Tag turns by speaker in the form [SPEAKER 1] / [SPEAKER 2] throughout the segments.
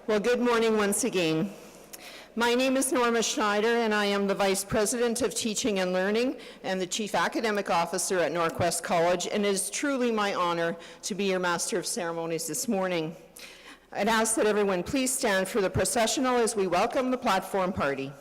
[SPEAKER 1] Well, good morning once again. My name is Norma Schneider, and I am the Vice President of Teaching and Learning and the Chief Academic Officer at NorQuest College, and it is truly my honor to be your Master of Ceremonies this morning. I'd ask that everyone please stand for the processional as we welcome the platform party.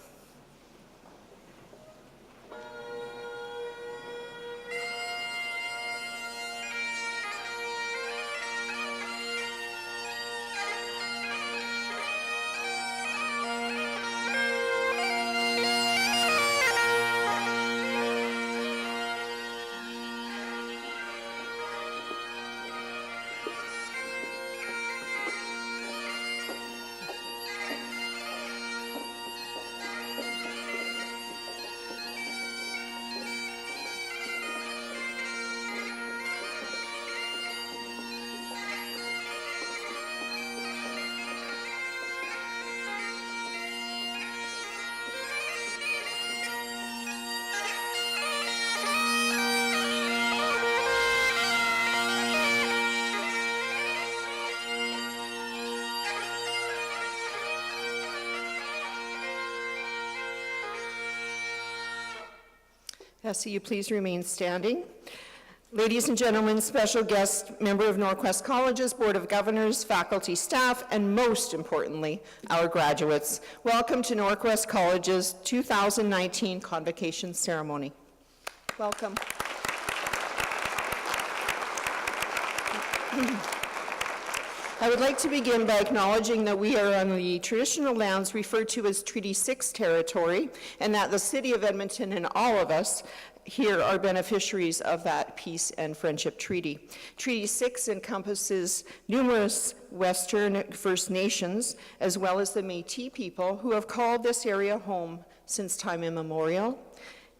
[SPEAKER 1] So you please remain standing. Ladies and gentlemen, special guest, member of NorQuest College's Board of Governors, faculty, staff, and most importantly, our graduates. Welcome to NorQuest College's 2019 Convocation Ceremony. Welcome. I would like to begin by acknowledging that we are on the traditional lands referred to as Treaty 6 territory, and that the City of Edmonton and all of us here are beneficiaries of that peace and friendship treaty. Treaty 6 encompasses numerous Western First Nations, as well as the Métis people who have called this area home since time immemorial.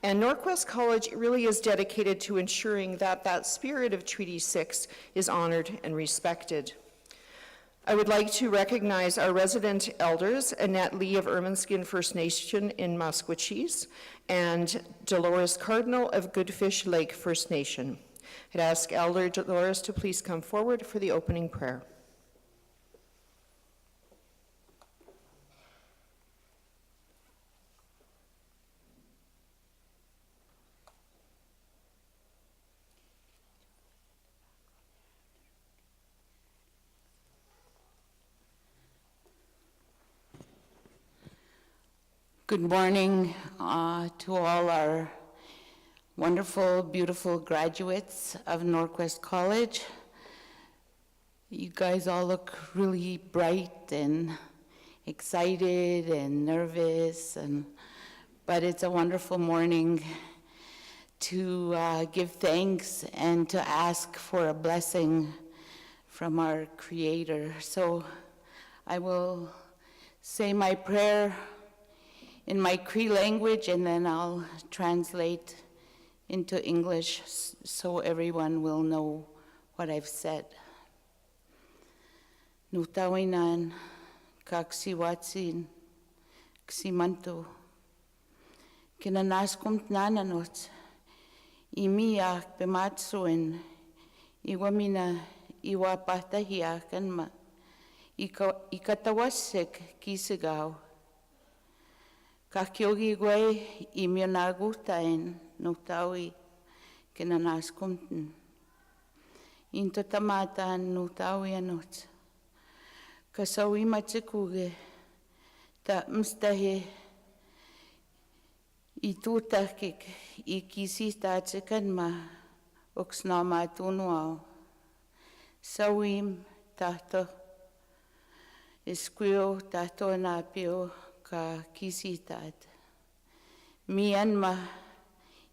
[SPEAKER 1] And NorQuest College really is dedicated to ensuring that that spirit of Treaty 6 is honored and respected. I would like to recognize our resident elders, Annette Lee of Ermineskin First Nation in Musqueam, and Dolores Cardinal of Goodfish Lake First Nation. I'd ask Elder Dolores to please come forward for the opening prayer.
[SPEAKER 2] Good morning to all our wonderful, beautiful graduates of NorQuest College. You guys all look really bright and excited and nervous, but it's a wonderful morning to give thanks and to ask for a blessing from our Creator. So I will say my prayer in my Cree language, and then I'll translate into English so everyone will know what I've said. Nutawinan, kaksiwatsin, ksimantu, kinanaskumt nananot, imiak pematsuin, iwamina iwapatahiakanma, ikatawasik kisigaw, Kakyogi gwe imyonagutain nutawi kinanaskumten. Into tamatan nutawi anot. Kasawi matsikuge ta mstahe itutakik ikisitatsekan ma oksnama tunuao. Sawim tahto esquio tahto napio ka kisitat. Myanmar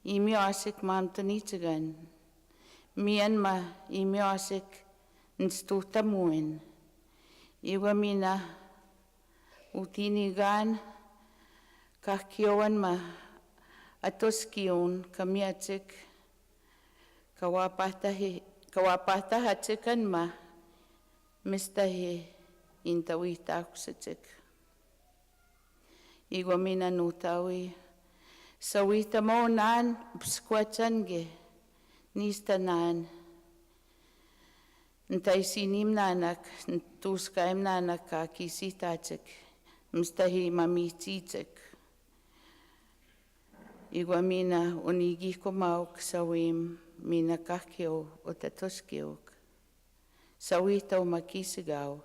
[SPEAKER 2] imyosik mamtanitagan. Myanmar imyosik nstutamuin. Iwamina utinigan kakyoan ma atoskion kamiatik kawapatahatsikan ma mistahi intawitakusitik. Igwamina nutawi sawitamo nan pskwatsange nistanan Ntai sinim nanak, ntuskaim nanak ka kisitatik, mstahi mamititik. Iguamina unigiko mauk sawim mina kakio o tatuskiok. Sawito makisigaw.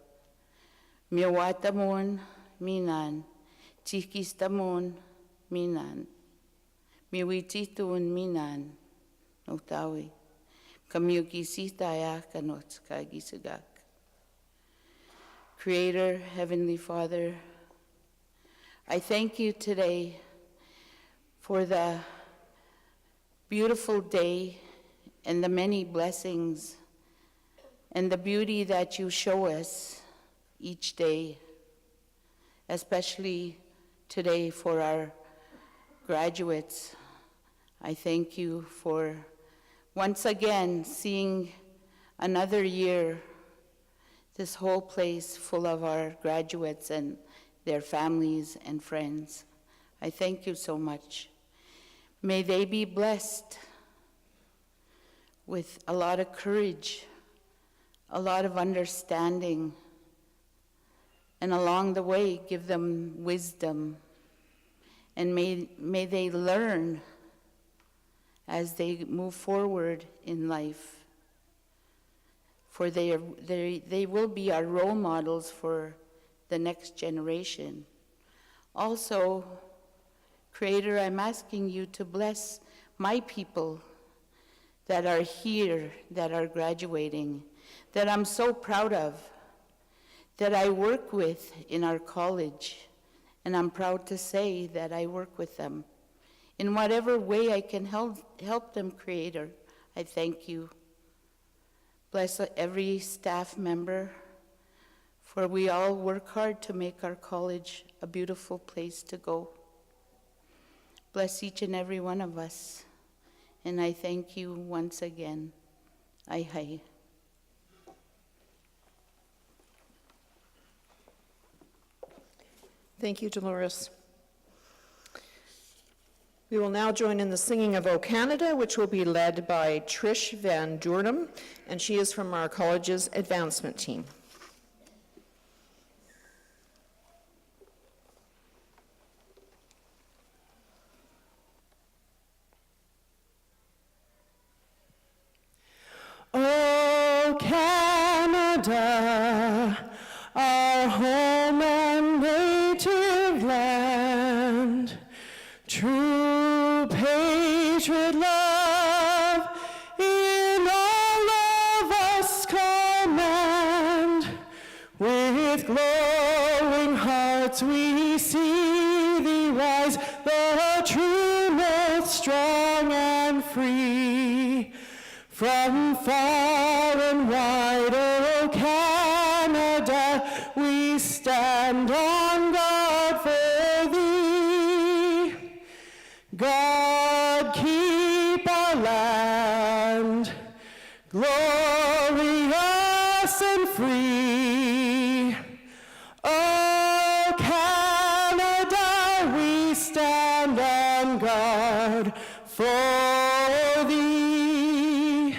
[SPEAKER 2] Miawatamon minan, tikistamon minan. Miwititun minan, notawi. Kamiugisitaya kanot kagisagak. Creator, Heavenly Father, I thank you today for the beautiful day and the many blessings and the beauty that you show us each day, especially today for our graduates. I thank you for once again seeing another year, this whole place full of our graduates and their families and friends. I thank you so much. May they be blessed with a lot of courage, a lot of understanding, and along the way, give them wisdom. And may they learn as they move forward in life. For they will be our role models for the next generation. Also, Creator, I'm asking you to bless my people that are here, that are graduating, that I'm so proud of, that I work with in our college, and I'm proud to say that I work with them. In whatever way I can help them, Creator, I thank you. Bless every staff member, for we all work hard to make our college a beautiful place to go. Bless each and every one of us, and I thank you once again. Ai.
[SPEAKER 1] Thank you, Dolores. We will now join in the singing of O Canada, which will be led by Trish Van Doornum, and she is from our college's advancement team. O Canada, our home and native land, true patriot love in all of us command. With glowing hearts we see thee rise, the true north, strong and free. From far and wide, O Canada, we stand on guard for thee. God keep our land glorious and free. O Canada, we stand on guard for thee.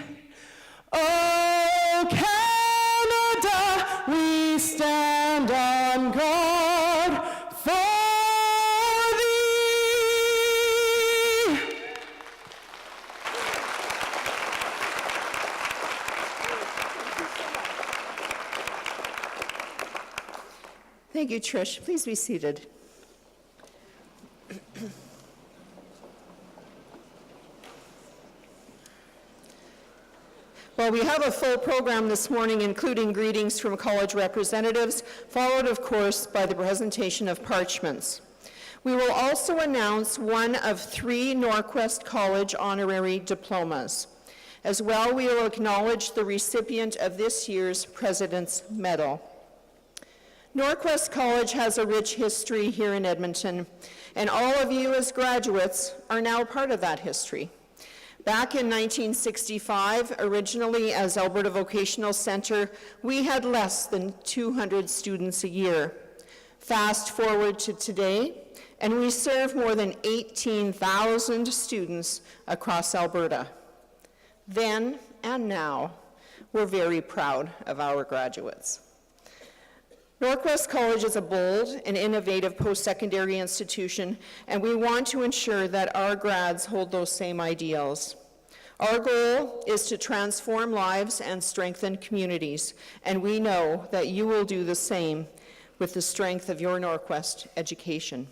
[SPEAKER 1] O Canada, we stand on guard for thee. Thank you, Trish. Please be seated. Well, we have a full program this morning, including greetings from college representatives, followed, of course, by the presentation of parchments. We will also announce one of 3 NorQuest College honorary diplomas. As well, we will acknowledge the recipient of this year's President's Medal. NorQuest College has a rich history here in Edmonton, and all of you as graduates are now part of that history. Back in 1965, originally as Alberta Vocational Centre, we had less than 200 students a year. Fast forward to today, and we serve more than 18,000 students across Alberta. Then and now, We're very proud of our graduates. NorQuest College is a bold and innovative post-secondary institution, and we want to ensure that our grads hold those same ideals. Our goal is to transform lives and strengthen communities, and we know that you will do the same with the strength of your NorQuest education.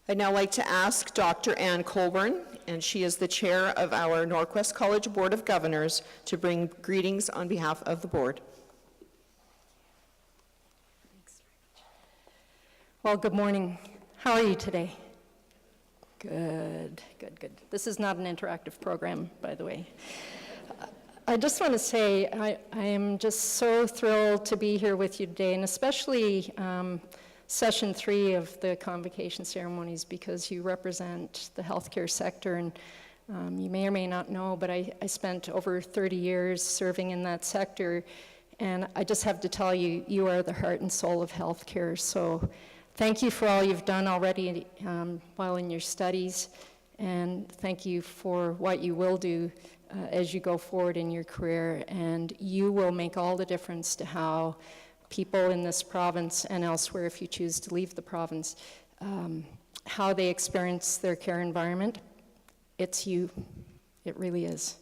[SPEAKER 1] I'd now like to ask Dr. Ann Colburn, and she is the chair of our NorQuest College Board of Governors, to bring greetings on behalf of the board.
[SPEAKER 3] Well, good morning. How are you today? Good, good, good. This is not an interactive program, by the way. I just want to say I am just so thrilled to be here with you today, and especially session 3 of the Convocation ceremonies, because you represent the healthcare sector, and you may or may not know, but I spent over 30 years serving in that sector, and I just have to tell you, you are the heart and soul of healthcare. So thank you for all you've done already while in your studies, and thank you for what you will do as you go forward in your career, and you will make all the difference to how people in this province and elsewhere, if you choose to leave the province, how they experience their care environment. It's you. It really is.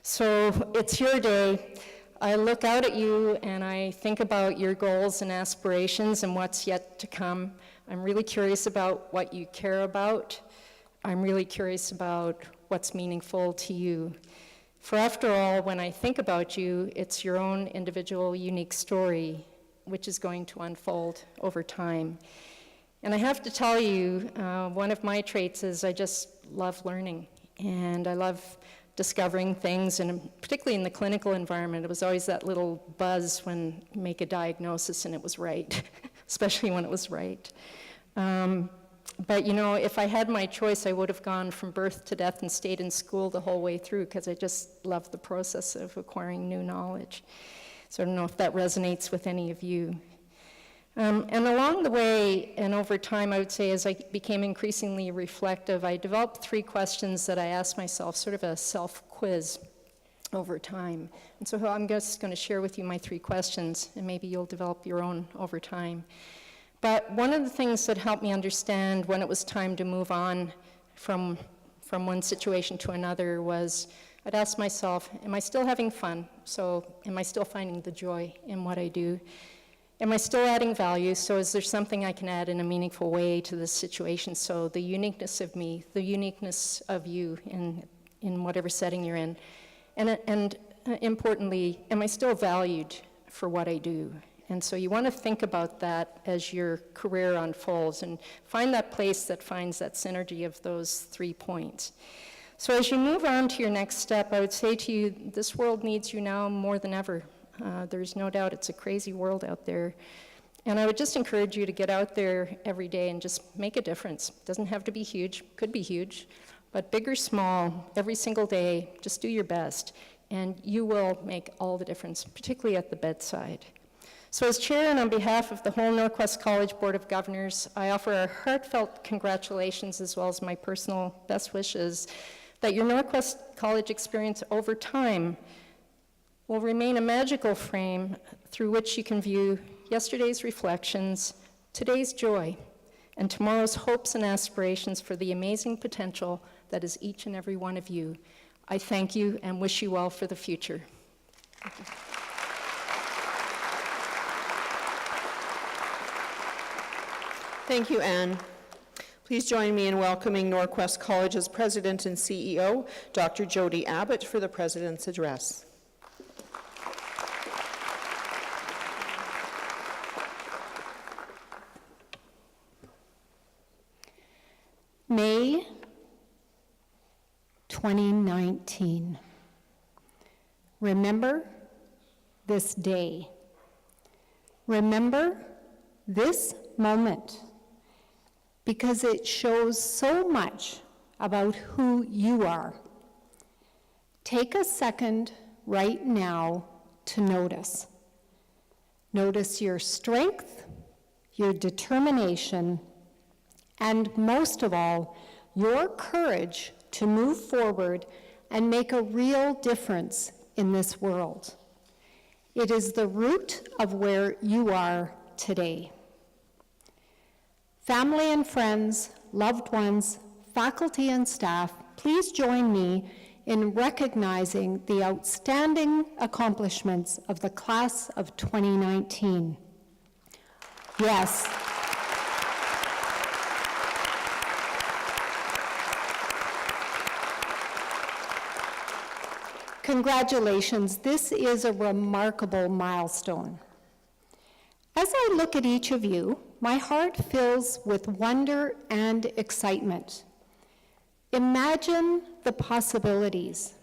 [SPEAKER 3] So it's your day. I look out at you and I think about your goals and aspirations and what's yet to come. I'm really curious about what you care about. I'm really curious about what's meaningful to you. For after all, when I think about you, it's your own individual, unique story, which is going to unfold over time. And I have to tell you, one of my traits is I just love learning, and I love discovering things, and particularly in the clinical environment, it was always that little buzz when you make a diagnosis and it was right, especially when it was right. But you know, if I had my choice, I would have gone from birth to death and stayed in school the whole way through, because I just love the process of acquiring new knowledge. So I don't know if that resonates with any of you. And along the way, and over time, I would say, as I became increasingly reflective, I developed 3 questions that I asked myself, sort of a self-quiz over time. And so I'm just going to share with you my 3 questions, and maybe you'll develop your own over time. But one of the things that helped me understand when it was time to move on from one situation to another was, I'd ask myself, am I still having fun? So am I still finding the joy in what I do? Am I still adding value? So is there something I can add in a meaningful way to this situation? So the uniqueness of me, the uniqueness of you in whatever setting you're in. And importantly, am I still valued for what I do? And so you want to think about that as your career unfolds and find that place that finds that synergy of those 3 points. So as you move on to your next step, I would say to you, this world needs you now more than ever. There's no doubt it's a crazy world out there. And I would just encourage you to get out there every day and just make a difference. It doesn't have to be huge, could be huge, but big or small, every single day, just do your best. And you will make all the difference, particularly at the bedside. So as chair and on behalf of the whole NorQuest College Board of Governors, I offer our heartfelt congratulations as well as my personal best wishes that your NorQuest College experience over time will remain a magical frame through which you can view yesterday's reflections, today's joy, and tomorrow's hopes and aspirations for the amazing potential that is each and every one of you. I thank you and wish you well for the future. Thank you.
[SPEAKER 1] Thank you, Anne. Please join me in welcoming NorQuest College's President and CEO, Dr. Jody Abbott, for the President's Address.
[SPEAKER 4] May 2019. Remember this day. Remember this moment, because it shows so much about who you are. Take a second right now to notice. Notice your strength, your determination, and most of all, your courage to move forward and make a real difference in this world. It is the root of where you are today. Family and friends, loved ones, faculty and staff, please join me in recognizing the outstanding accomplishments of the class of 2019. Yes. Congratulations, this is a remarkable milestone. As I look at each of you, my heart fills with wonder and excitement. Imagine the possibilities.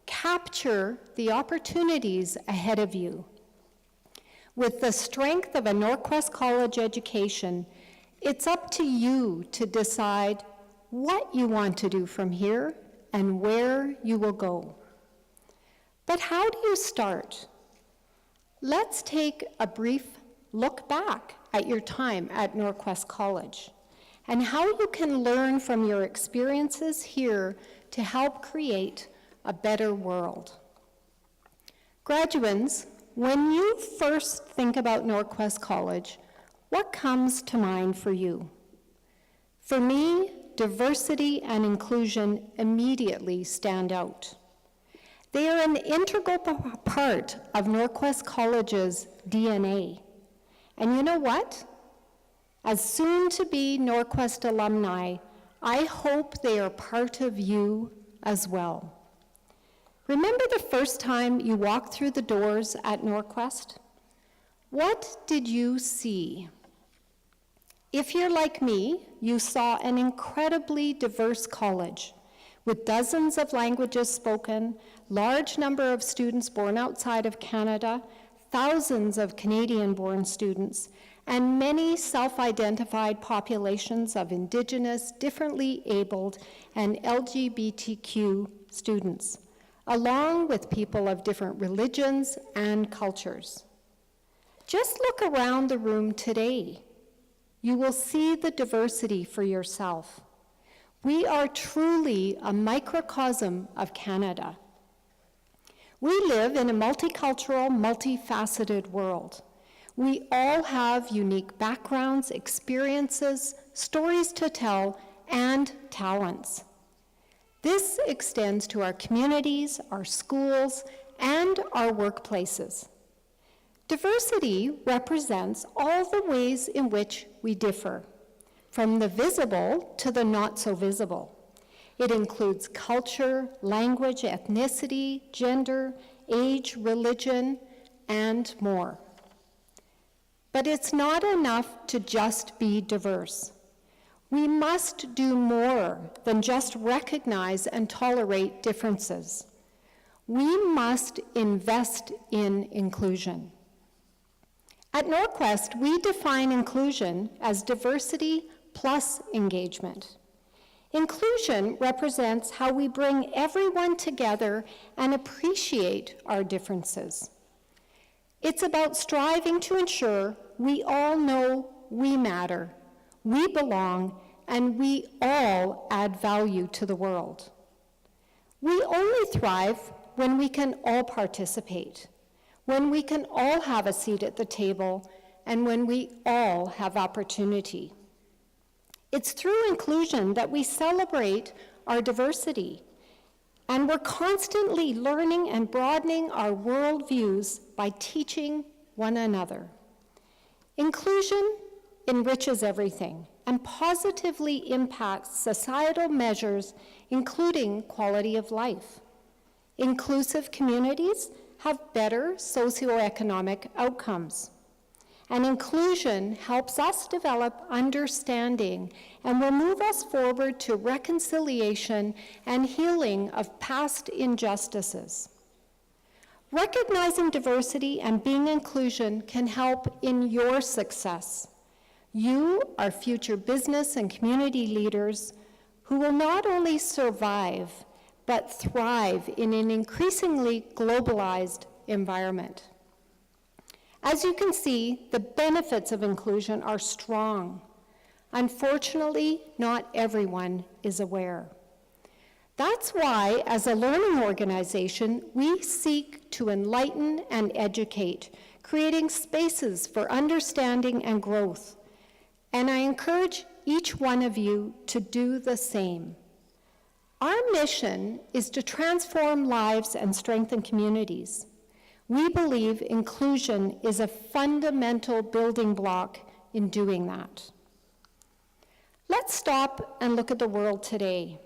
[SPEAKER 4] Capture the opportunities ahead of you. With the strength of a NorQuest College education, it's up to you to decide what you want to do from here and where you will go. But how do you start? Let's take a brief look back at your time at NorQuest College and how you can learn from your experiences here to help create a better world. Graduates, when you first think about NorQuest College, what comes to mind for you? For me, diversity and inclusion immediately stand out. They are an integral part of NorQuest College's DNA. And you know what? As soon-to-be NorQuest alumni, I hope they are part of you as well. Remember the first time you walked through the doors at NorQuest? What did you see? If you're like me, you saw an incredibly diverse college with dozens of languages spoken, large number of students born outside of Canada, thousands of Canadian-born students, and many self-identified populations of Indigenous, differently abled, and LGBTQ students, along with people of different religions and cultures. Just look around the room today. You will see the diversity for yourself. We are truly a microcosm of Canada. We live in a multicultural, multifaceted world. We all have unique backgrounds, experiences, stories to tell, and talents. This extends to our communities, our schools, and our workplaces. Diversity represents all the ways in which we differ, from the visible to the not so visible. It includes culture, language, ethnicity, gender, age, religion, and more. But it's not enough to just be diverse. We must do more than just recognize and tolerate differences. We must invest in inclusion. At NorQuest, we define inclusion as diversity plus engagement. Inclusion represents how we bring everyone together and appreciate our differences. It's about striving to ensure we all know we matter, we belong, and we all add value to the world. We only thrive when we can all participate, when we can all have a seat at the table, and when we all have opportunity. It's through inclusion that we celebrate our diversity, and we're constantly learning and broadening our worldviews by teaching one another. Inclusion enriches everything and positively impacts societal measures, including quality of life. Inclusive communities have better socioeconomic outcomes. And inclusion helps us develop understanding and will move us forward to reconciliation and healing of past injustices. Recognizing diversity and being inclusion can help in your success. You are future business and community leaders who will not only survive, but thrive in an increasingly globalized environment. As you can see, the benefits of inclusion are strong. Unfortunately, not everyone is aware. That's why, as a learning organization, we seek to enlighten and educate, creating spaces for understanding and growth. And I encourage each one of you to do the same. Our mission is to transform lives and strengthen communities. We believe inclusion is a fundamental building block in doing that. Let's stop and look at the world today.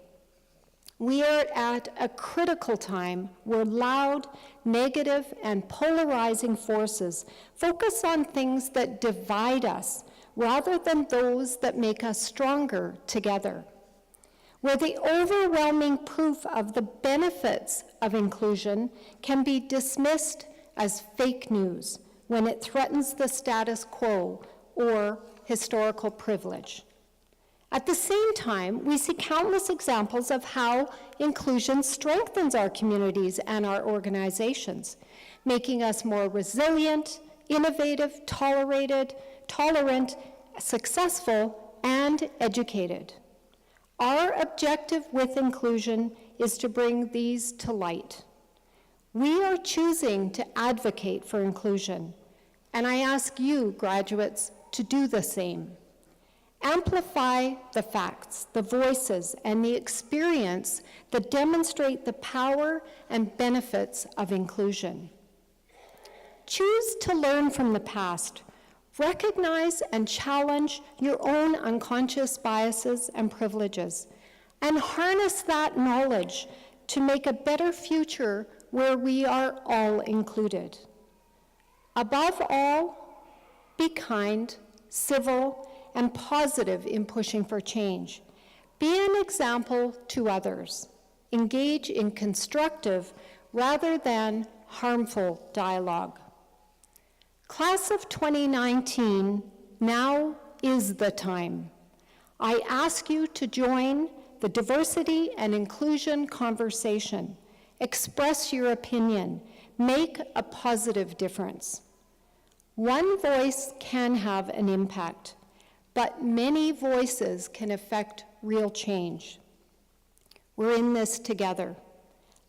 [SPEAKER 4] We are at a critical time where loud, negative, and polarizing forces focus on things that divide us rather than those that make us stronger together. Where the overwhelming proof of the benefits of inclusion can be dismissed as fake news when it threatens the status quo or historical privilege. At the same time, we see countless examples of how inclusion strengthens our communities and our organizations, making us more resilient, innovative, tolerant, successful, and educated. Our objective with inclusion is to bring these to light. We are choosing to advocate for inclusion, and I ask you, graduates, to do the same. Amplify the facts, the voices, and the experience that demonstrate the power and benefits of inclusion. Choose to learn from the past. Recognize and challenge your own unconscious biases and privileges, and harness that knowledge to make a better future where we are all included. Above all, be kind, civil, and positive in pushing for change. Be an example to others. Engage in constructive rather than harmful dialogue. Class of 2019, now is the time. I ask you to join the diversity and inclusion conversation. Express your opinion. Make a positive difference. One voice can have an impact, but many voices can affect real change. We're in this together.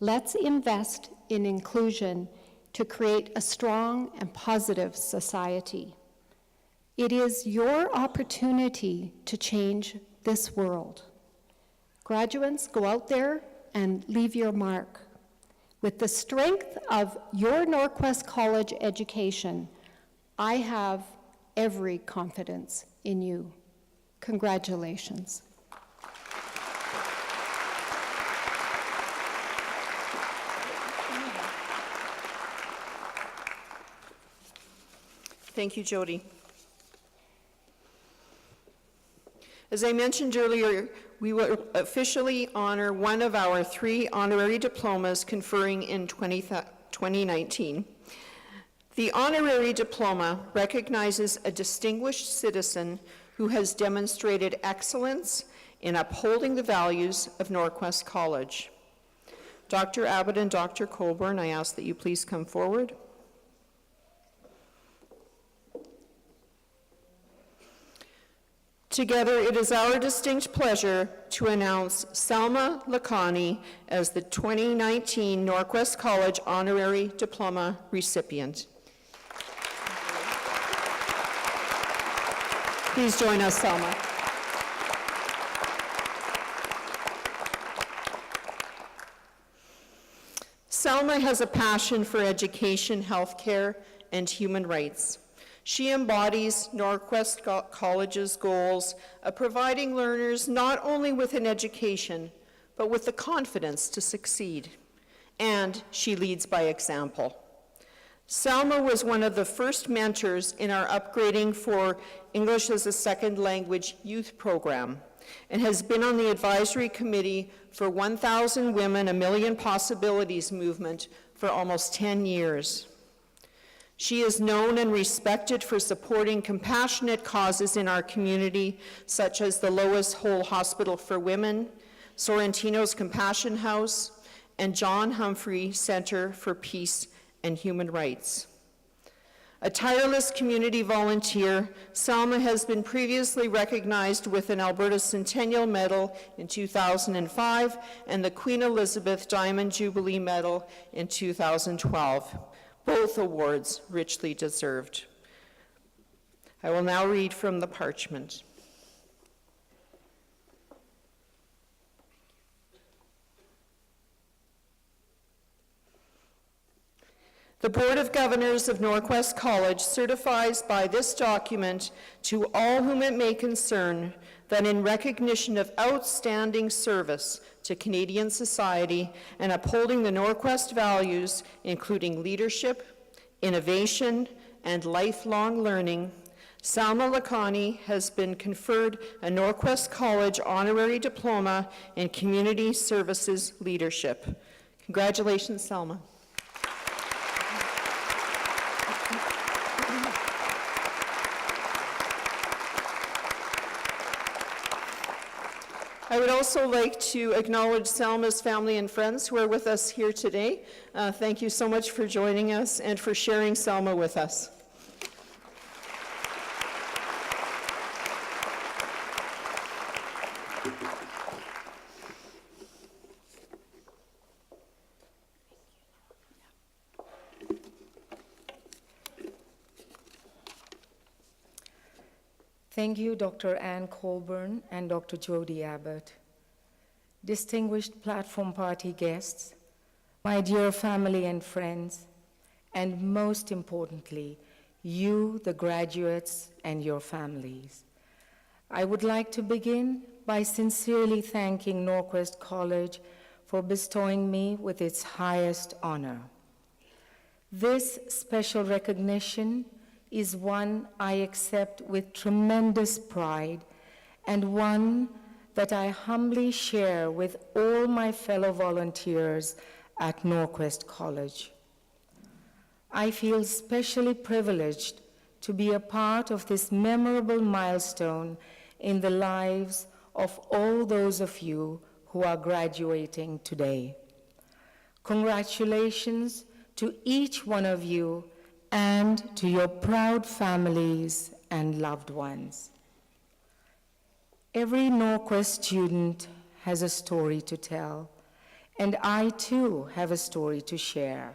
[SPEAKER 4] Let's invest in inclusion to create a strong and positive society. It is your opportunity to change this world. Graduates, go out there and leave your mark. With the strength of your NorQuest College education, I have every confidence in you. Congratulations.
[SPEAKER 1] Thank you, Jody. As I mentioned earlier, we will officially honor one of our 3 honorary diplomas conferring in 2019. The honorary diploma recognizes a distinguished citizen who has demonstrated excellence in upholding the values of NorQuest College. Dr. Abbott and Dr. Colburn, I ask that you please come forward. Together, it is our distinct pleasure to announce Salma Lakhani as the 2019 NorQuest College Honorary Diploma recipient. Please join us, Salma. Salma has a passion for education, healthcare, and human rights. She embodies NorQuest College's goals of providing learners not only with an education, but with the confidence to succeed. And she leads by example. Salma was one of the first mentors in our Upgrading for English as a Second Language youth program and has been on the advisory committee for 1,000 Women, A Million Possibilities movement for almost 10 years. She is known and respected for supporting compassionate causes in our community, such as the Lois Hole Hospital for Women, Sorrentino's Compassion House, and John Humphrey Center for Peace and Human Rights. A tireless community volunteer, Salma has been previously recognized with an Alberta Centennial Medal in 2005 and the Queen Elizabeth Diamond Jubilee Medal in 2012, both awards richly deserved. I will now read from the parchment. The Board of Governors of NorQuest College certifies by this document to all whom it may concern that in recognition of outstanding service to Canadian society and upholding the NorQuest values, including leadership, innovation, and lifelong learning, Salma Lakhani has been conferred a NorQuest College Honorary Diploma in Community Services Leadership. Congratulations, Salma. I would also like to acknowledge Salma's family and friends who are with us here today. Thank you so much for joining us and for sharing Salma with us.
[SPEAKER 5] Thank you, Dr. Ann Colburn and Dr. Jody Abbott. Distinguished platform party guests, my dear family and friends, and most importantly, you, the graduates, and your families. I would like to begin by sincerely thanking NorQuest College for bestowing me with its highest honor. This special recognition is one I accept with tremendous pride and one that I humbly share with all my fellow volunteers at NorQuest College. I feel especially privileged to be a part of this memorable milestone in the lives of all those of you who are graduating today. Congratulations to each one of you and to your proud families and loved ones. Every NorQuest student has a story to tell, and I too have a story to share.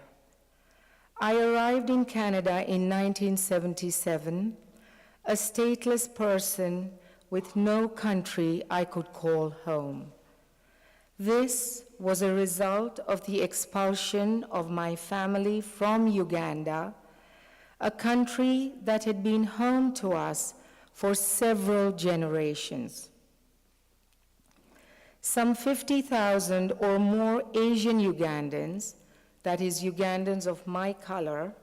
[SPEAKER 5] I arrived in Canada in 1977, a stateless person with no country I could call home. This was a result of the expulsion of my family from Uganda, a country that had been home to us for several generations. Some 50,000 or more Asian Ugandans, that is, Ugandans of my color,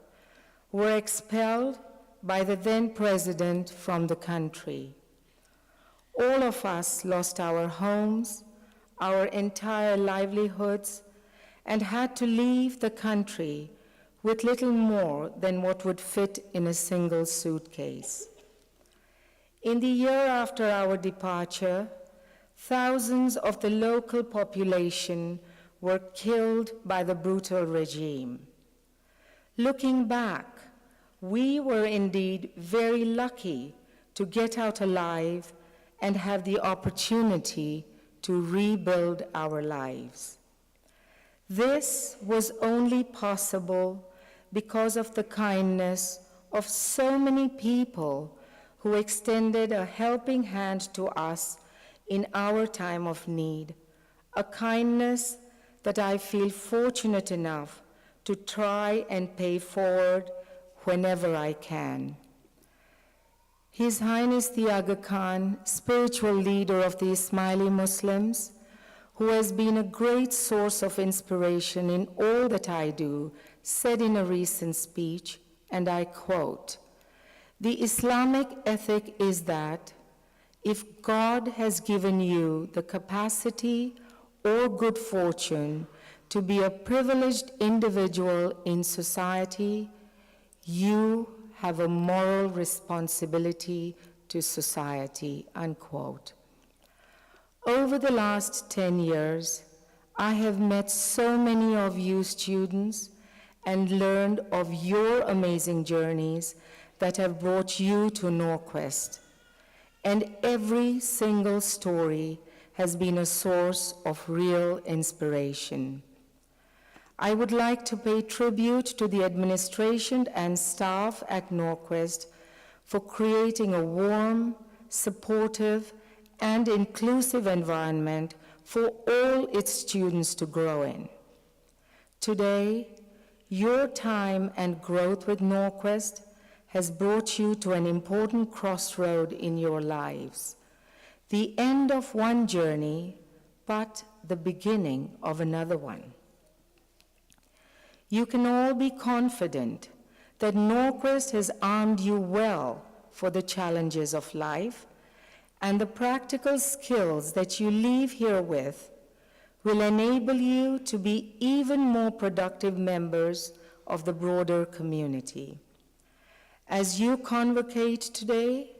[SPEAKER 5] were expelled by the then president from the country. All of us lost our homes, our entire livelihoods, and had to leave the country with little more than what would fit in a single suitcase. In the year after our departure, thousands of the local population were killed by the brutal regime. Looking back, we were indeed very lucky to get out alive and have the opportunity to rebuild our lives. This was only possible because of the kindness of so many people who extended a helping hand to us in our time of need, a kindness that I feel fortunate enough to try and pay forward whenever I can. His Highness the Aga Khan, spiritual leader of the Ismaili Muslims, who has been a great source of inspiration in all that I do, said in a recent speech, and I quote, "The Islamic ethic is that if God has given you the capacity or good fortune to be a privileged individual in society, you have a moral responsibility to society," unquote. Over the last 10 years, I have met so many of you students and learned of your amazing journeys that have brought you to NorQuest. And every single story has been a source of real inspiration. I would like to pay tribute to the administration and staff at NorQuest for creating a warm, supportive, and inclusive environment for all its students to grow in. Today, your time and growth with NorQuest has brought you to an important crossroad in your lives, the end of one journey, but the beginning of another one. You can all be confident that NorQuest has armed you well for the challenges of life, and the practical skills that you leave here with will enable you to be even more productive members of the broader community. As you convocate today,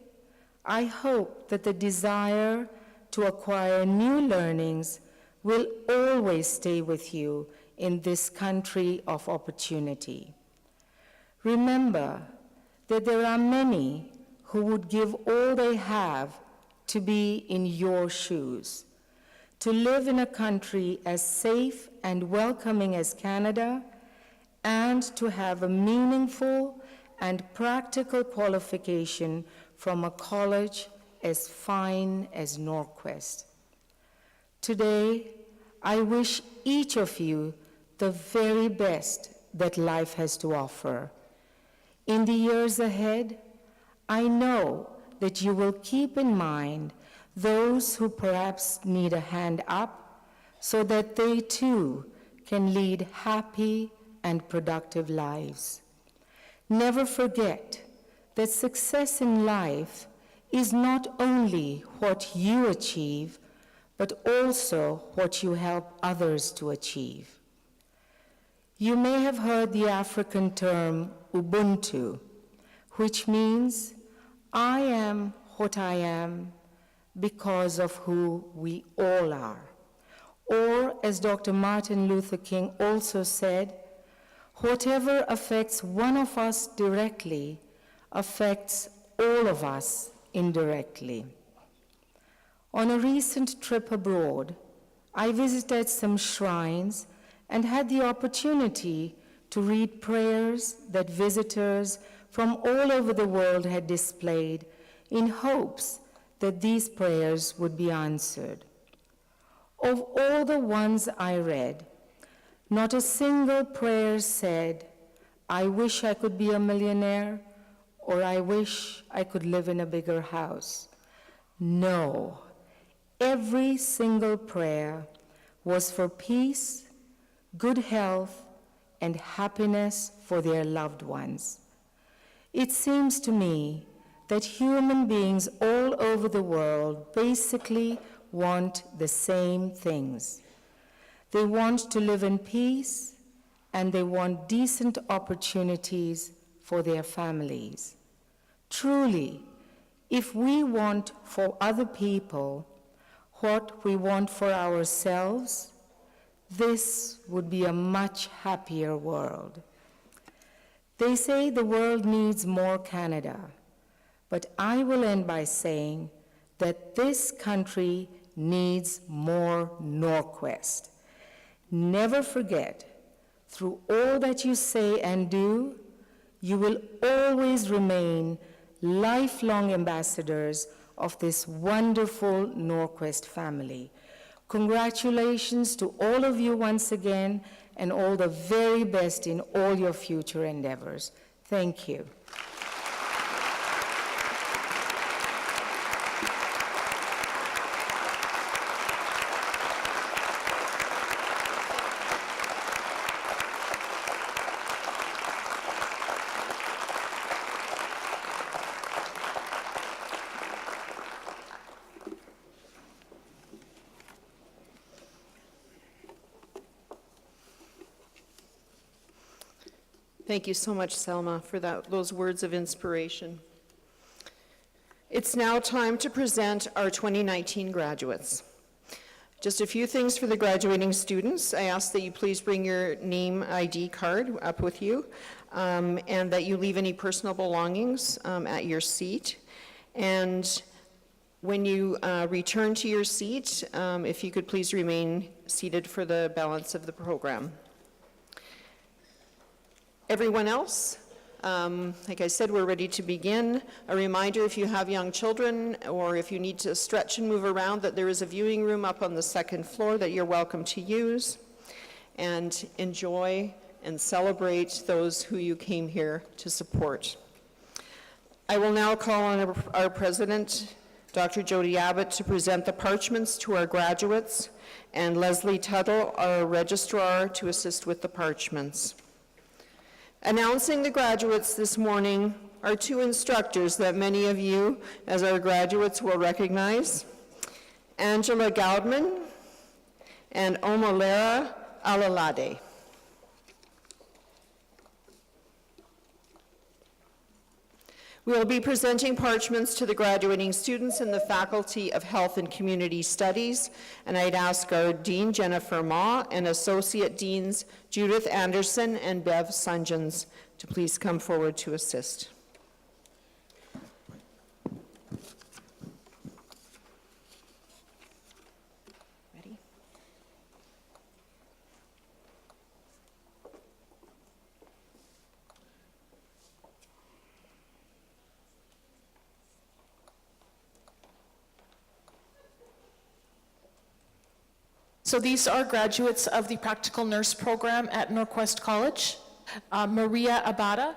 [SPEAKER 5] I hope that the desire to acquire new learnings will always stay with you in this country of opportunity. Remember that there are many who would give all they have to be in your shoes, to live in a country as safe and welcoming as Canada, and to have a meaningful and practical qualification from a college as fine as NorQuest. Today, I wish each of you the very best that life has to offer. In the years ahead, I know that you will keep in mind those who perhaps need a hand up so that they too can lead happy and productive lives. Never forget that success in life is not only what you achieve, but also what you help others to achieve. You may have heard the African term Ubuntu, which means I am what I am because of who we all are. Or, as Dr. Martin Luther King also said, whatever affects one of us directly affects all of us indirectly. On a recent trip abroad, I visited some shrines and had the opportunity to read prayers that visitors from all over the world had displayed in hopes that these prayers would be answered. Of all the ones I read, not a single prayer said, "I wish I could be a millionaire," or "I wish I could live in a bigger house." No, every single prayer was for peace, good health, and happiness for their loved ones. It seems to me that human beings all over the world basically want the same things. They want to live in peace, and they want decent opportunities for their families. Truly, if we want for other people what we want for ourselves, this would be a much happier world. They say the world needs more Canada, but I will end by saying that this country needs more NorQuest. Never forget, through all that you say and do, you will always remain lifelong ambassadors of this wonderful NorQuest family. Congratulations to all of you once again, and all the very best in all your future endeavors. Thank you.
[SPEAKER 1] Thank you so much, Selma, for those words of inspiration. It's now time to present our 2019 graduates. Just a few things for the graduating students. I ask that you please bring your name ID card up with you, and that you leave any personal belongings at your seat. And when you return to your seat, if you could please remain seated for the balance of the program. Everyone else? Like I said, we're ready to begin. A reminder, if you have young children or if you need to stretch and move around, that there is a viewing room up on the second floor that you're welcome to use. And enjoy and celebrate those who you came here to support. I will now call on our president, Dr. Jody Abbott, to present the parchments to our graduates, and Leslie Tuttle, our registrar, to assist with the parchments. Announcing the graduates this morning are two instructors that many of you, as our graduates, will recognize: Angela Gaudman and Omolara Alalade. We will be presenting parchments to the graduating students in the Faculty of Health and Community Studies, and I'd ask our Dean, Jennifer Ma, and Associate Deans, Judith Anderson and Bev Sunjans, to please come forward to assist. Ready?
[SPEAKER 6] So these are graduates of the Practical Nurse Program at NorQuest College. Maria Abada.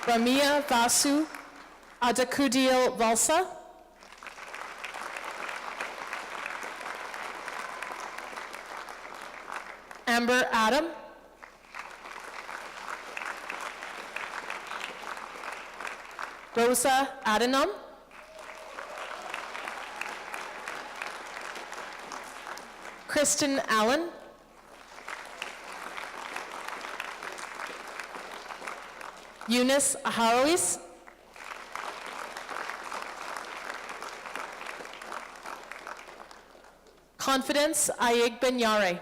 [SPEAKER 6] Ramia Vasu Adakudil Valsa. Amber Adam. Rosa Adenum. Kristen Allen. Eunice Aharois. Confidence Ayeg Benyare.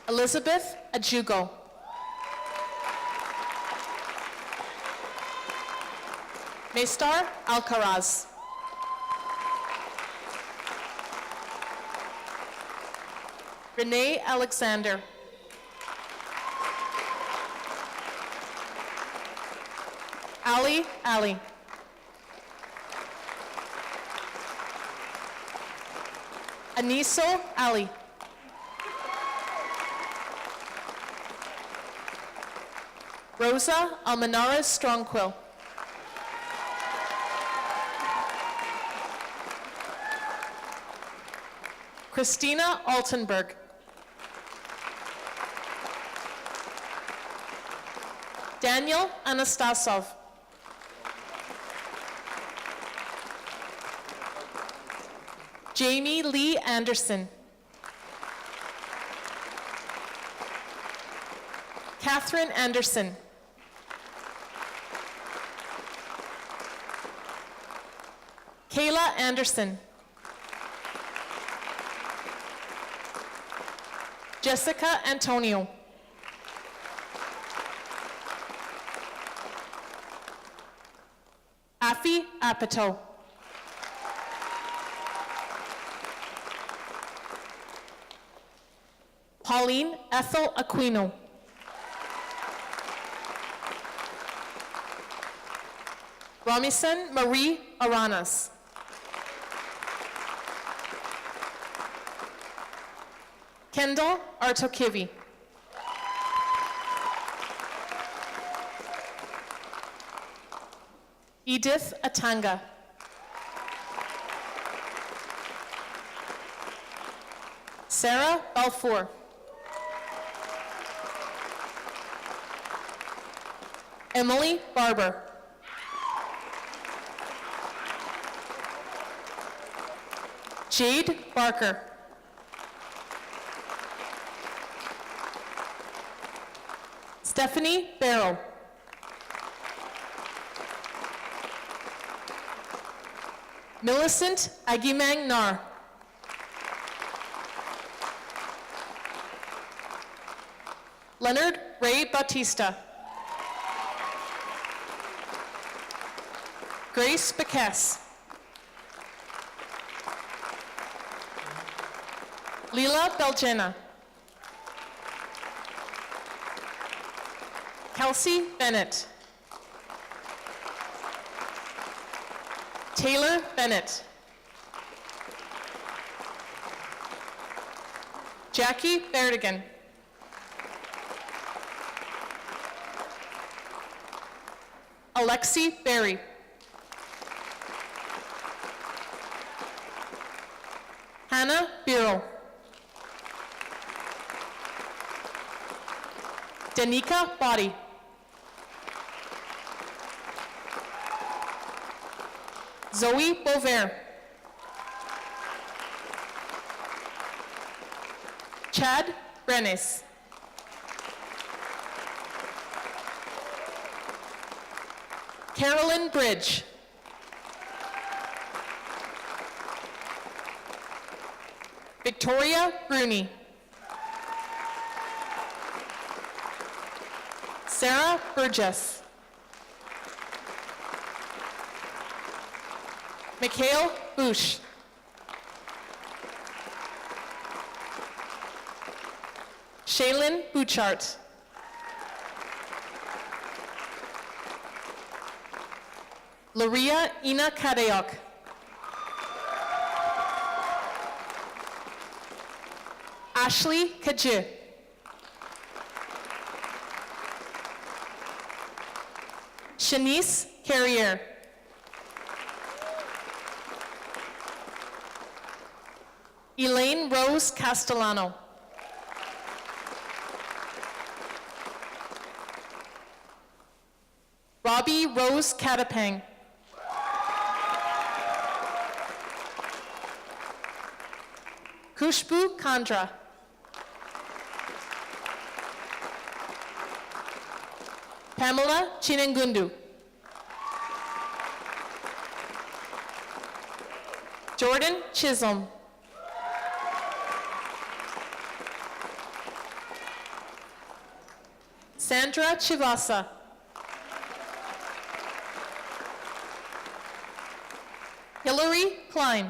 [SPEAKER 6] Elizabeth Ajugo. Maystar Alcaraz. Renee Alexander. Ali. Aniso Ali. Rosa Almenara Strongquill. Christina Altenberg. Daniel Anastasov. Jamie Lee Anderson. Catherine Anderson. Kayla Anderson. Jessica Antonio. Afi Apatow. Pauline Ethel Aquino. Ramison Marie Aranas. Kendall Artokivi. Edith Atanga. Sarah Balfour. Emily Barber. Jade Barker. Stephanie Barrow. Millicent Agimang Nar. Leonard Ray Bautista. Grace Beckes. Lila Belgena. Kelsey Bennett. Taylor Bennett. Jackie Vertigan. Alexi Berry. Hannah Biro. Danica Body. Zoe Bover. Chad Brenes. Carolyn Bridge. Victoria Bruni. Sarah Burgess. Mikhail Bush. Shaylin Bouchart. Laria Ina Kadeok. Ashley Kajih. Shanice Carrier. Elaine Rose Castellano. Robbie Rose Katapang. Kushbu Kandra. Pamela Chinengundu. Jordan Chisholm. Sandra Chivasa. Hillary Klein.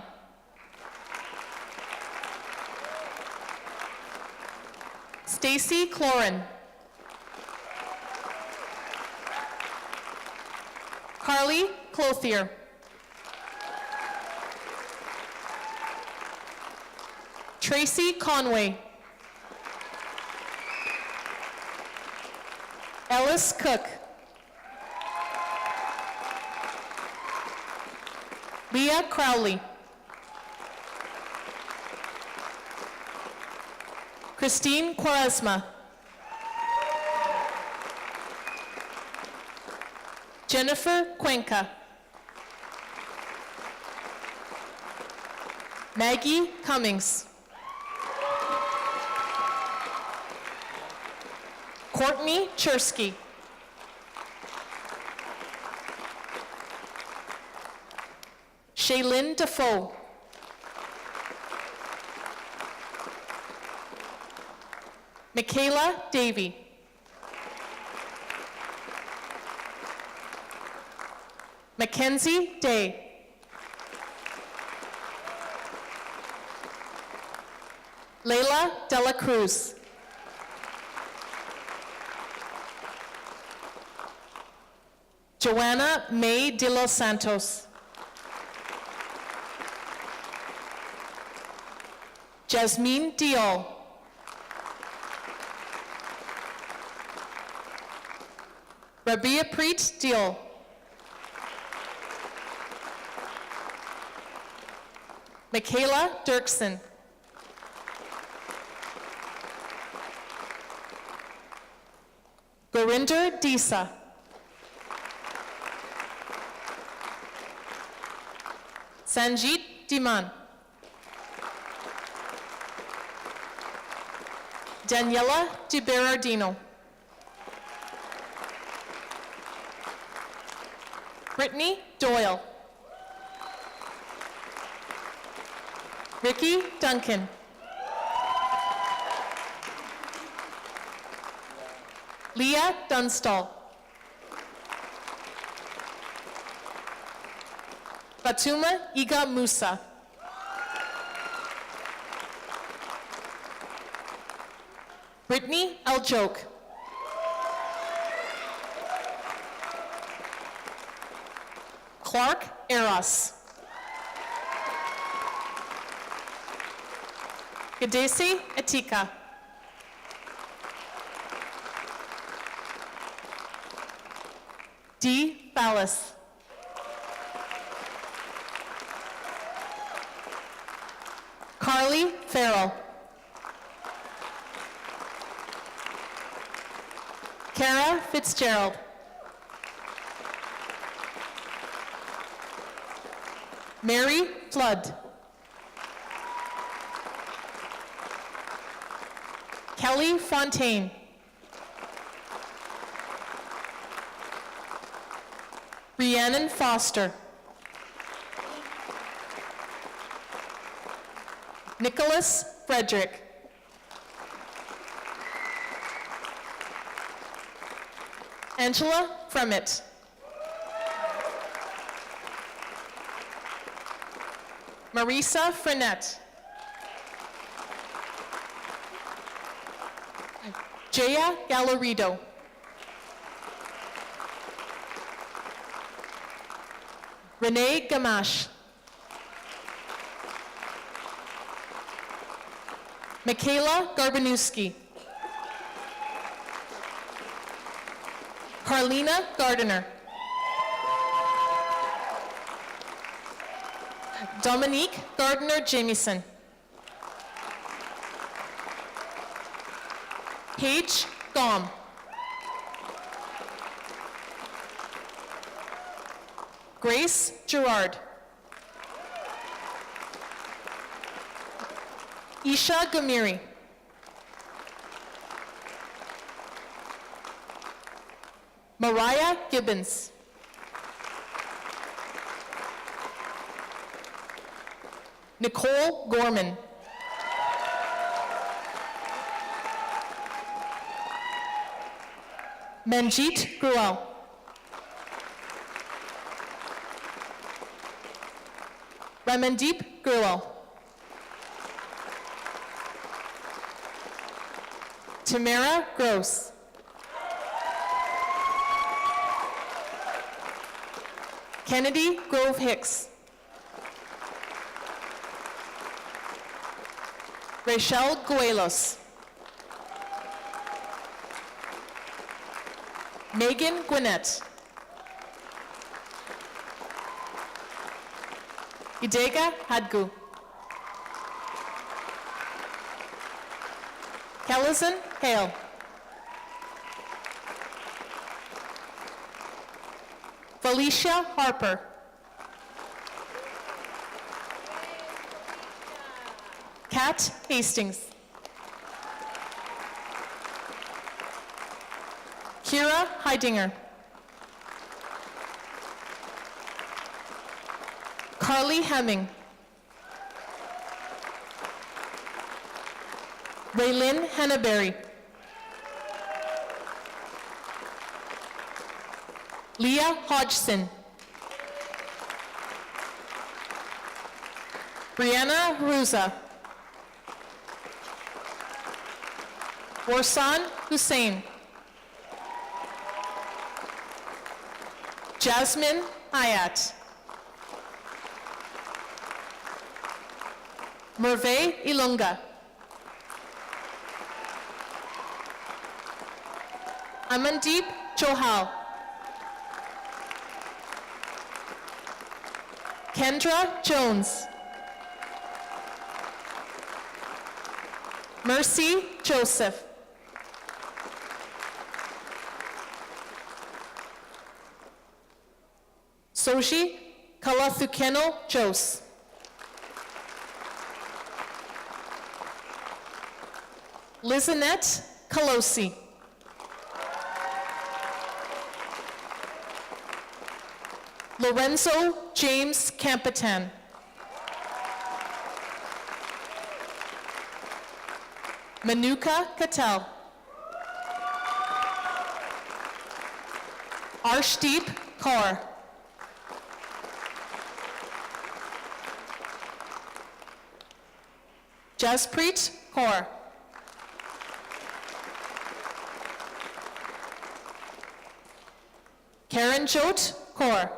[SPEAKER 6] Stacy Cloran. Carly Clothier. Tracy Conway. Ellis Cook. Leah Crowley. Christine Quaresma. Jennifer Cuenca. Maggie Cummings. Courtney Chersky. Shaylin Defoe. Michaela Davey. Mackenzie Day. Layla Dela Cruz. Joanna May de los Santos. Jasmine Diol. Rabia Preet Diol. Michaela Dirksen. Gorinder Disa. Sanjit Diman. Daniela Di Berardino. Brittany Doyle. Ricky Duncan. Leah Dunstall. Fatuma Iga Musa. Brittany Eljoke. Clark Eros. Gadesi Atika. D. Fallis. Carly Farrell. Kara Fitzgerald. Mary Flood. Kelly Fontaine. Rhiannon Foster. Nicholas Frederick. Angela Fremmett. Marisa Frenette. Jaya Gallardo. Renee Gamache. Michaela Garbanewski. Carlina Gardiner. Dominique Gardner Jamieson. Paige Gom. Grace Gerard. Isha Gamiri. Mariah Gibbons. Nicole Gorman. Manjeet Gruel. Ramandeep Gruel. Tamara Gross. Kennedy Grove Hicks. Rachel Guelos. Megan Gwinnett. Idega Hadgu. Kellison Hale. Felicia Harper. Kat Hastings. Kira Heidinger. Carly Hemming. Raylyn Henneberry. Leah Hodgson. Brianna Ruza. Warsan Hussein. Jasmine Hayat. Merve Ilunga. Amandeep Johal. Kendra Jones. Mercy Joseph. Soji Kalathukeno Jos. Lizanette Colosi. Lorenzo James Campitan. Manuka Katel. Arshdeep Kaur. Jaspreet Kaur. Karanjot Kaur.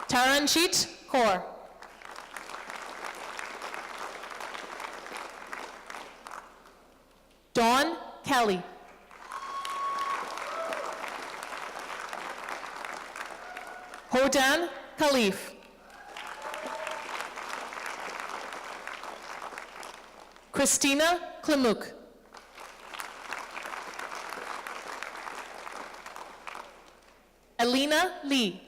[SPEAKER 6] Taranjit Kaur. Dawn Kelly. Hodan Khalif. Christina Klimuk. Alina Lee.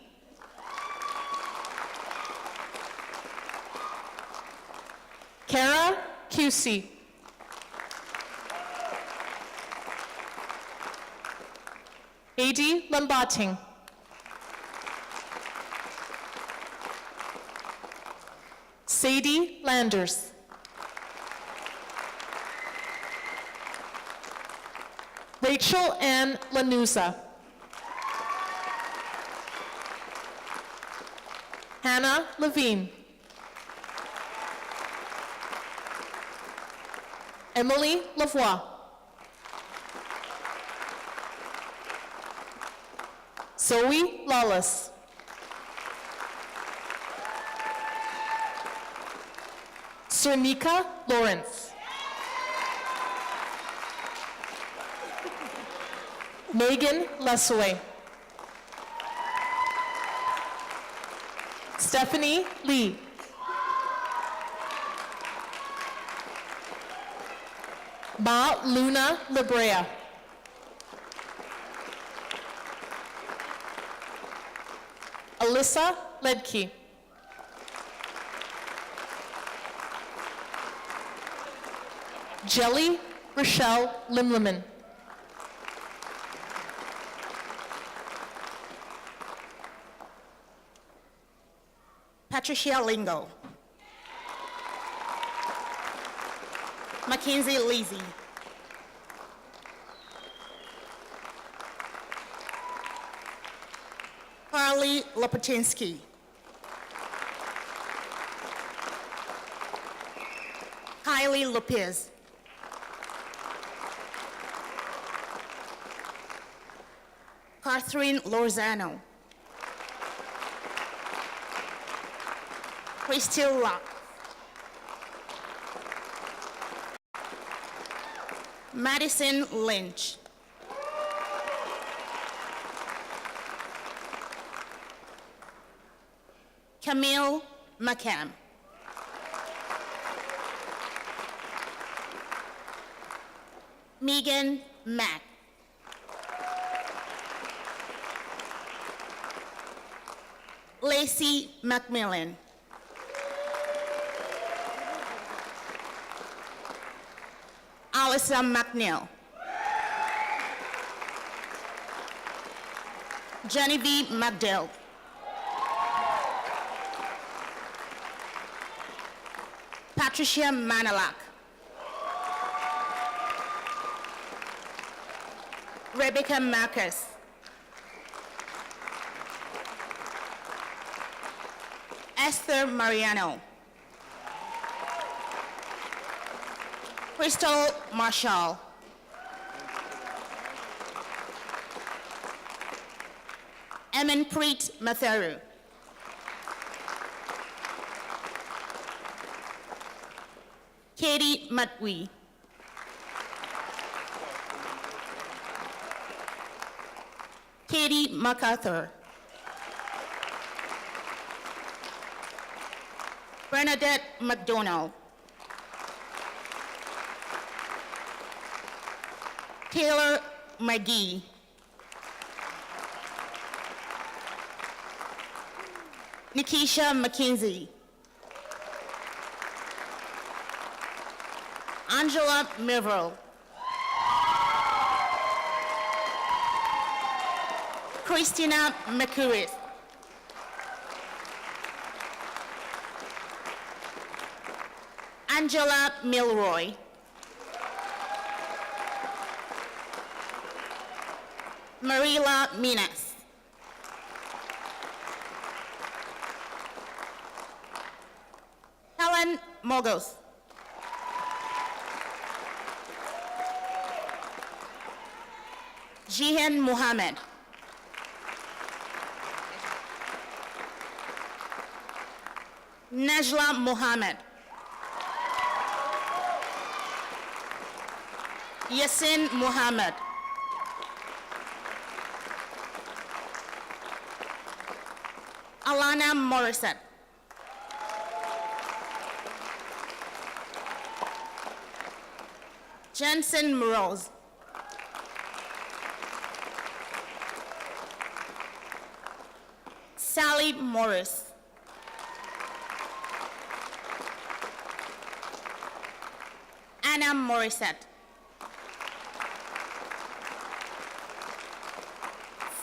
[SPEAKER 6] Kara QC. Adi Lambating. Sadie Landers. Rachel Ann Lanuza. Hannah Levine. Emily Lavoie. Zoe Lawless. Cernica Lawrence. Megan Lesway. Stephanie Lee. Ma Luna Labrea. Alyssa Ledke. Jelly Rochelle Limliman.
[SPEAKER 7] Patricia Lingo. Mackenzie Lizzie. Carly Lopatinsky. Kylie Lopez. Catherine Lorzano. Crystal Rock. Madison Lynch. Camille McCam. Megan Mack. Lacey Macmillan. Alyssa McNeil. Genevieve McDill. Patricia Manalak. Rebecca Marcus. Esther Mariano. Crystal Marshall. Emanpreet Matheru. Katie Matwi. Katie MacArthur. Bernadette McDonald. Taylor McGee. Nikisha McKenzie. Angela Miverill. Christina Mercuris. Angela Milroy. Marila Minas. Helen Mogos. Jihan Muhammad. Najla Muhammad. Yasin Muhammad. Alana Morissette. Jensen Moroz. Sally Morris. Anna Morissette.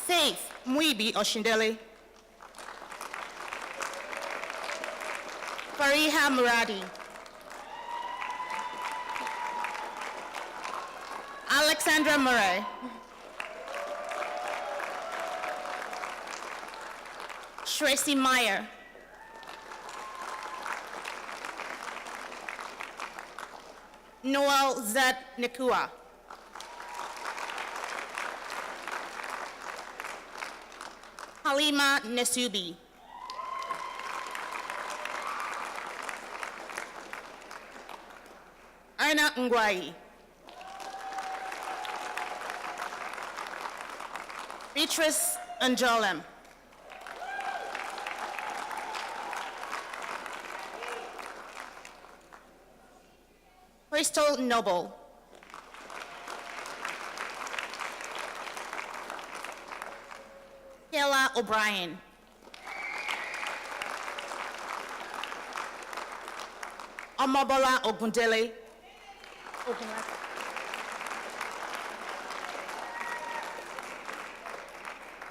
[SPEAKER 7] Faith Muibi Oshindele. Fariha Muradi. Alexandra Murray. Tracy Meyer. Noel Z. Nakua. Halima Nesubi. Aina Ngwai. Beatrice Anjolem. Crystal Noble. Kayla O'Brien. Omobola Ogundele.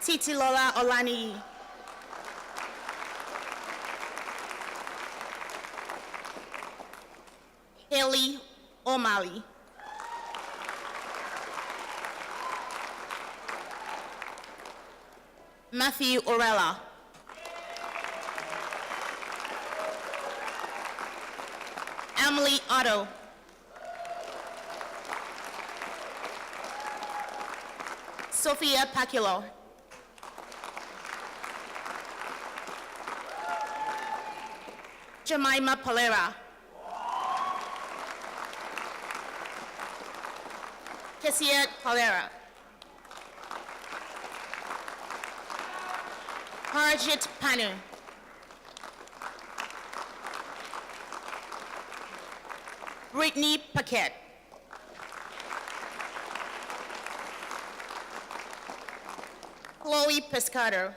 [SPEAKER 7] Titilola Olani. Haley O'Malley. Matthew Orella. Emily Otto. Sophia Paculo. Jemima Palera. Kessia Palera. Harjit Panu. Brittany Paquette. Chloe Pescado.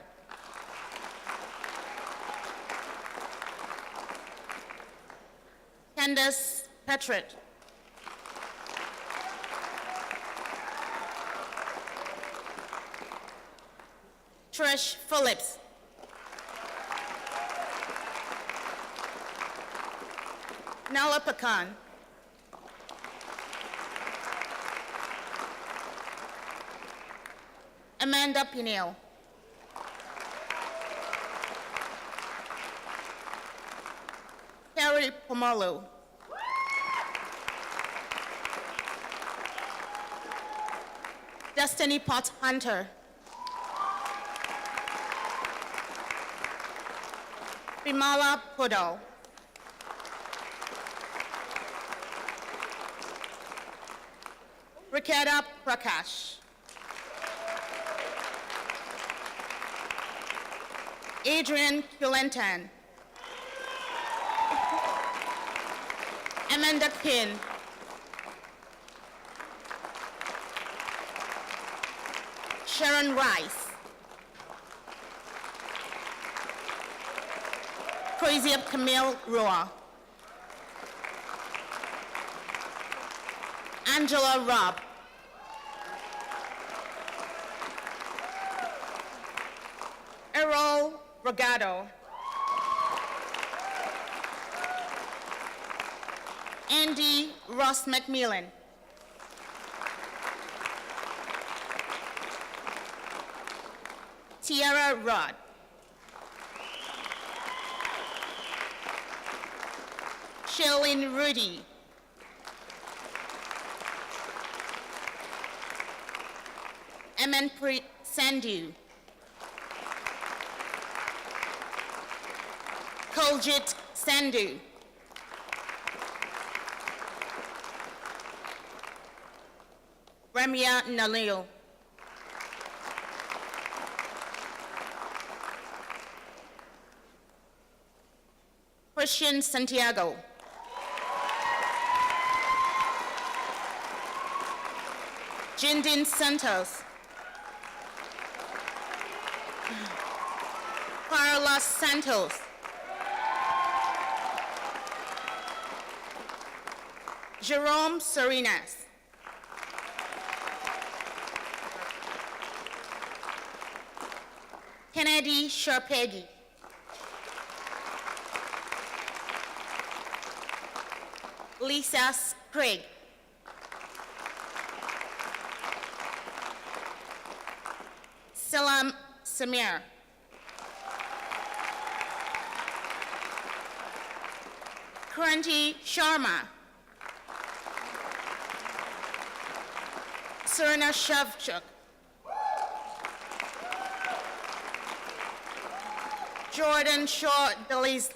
[SPEAKER 7] Candace Petrit. Trish Phillips. Nala Pecan. Amanda Pinel. Carrie Pomalo. Destiny Pot Hunter. Bimala Podal. Rikeda Prakash. Adrian Culentan. Amanda Pin. Sharon Rice. Crazy Camille Roa. Angela Robb. Bragado. Andy Ross McMillan. Tiara Rod. Sherlyn Rudy. Amanpreet Sandhu. Koljit Sandhu. Ramya Nalil. Christian Santiago. Jindin Santos. Carlos Santos. Jerome Sarinas. Kennedy Sharpegi. Lisa Craig. Salam Samir. Kranti Sharma. Serena Shavchuk. Jordan Shaw Delis.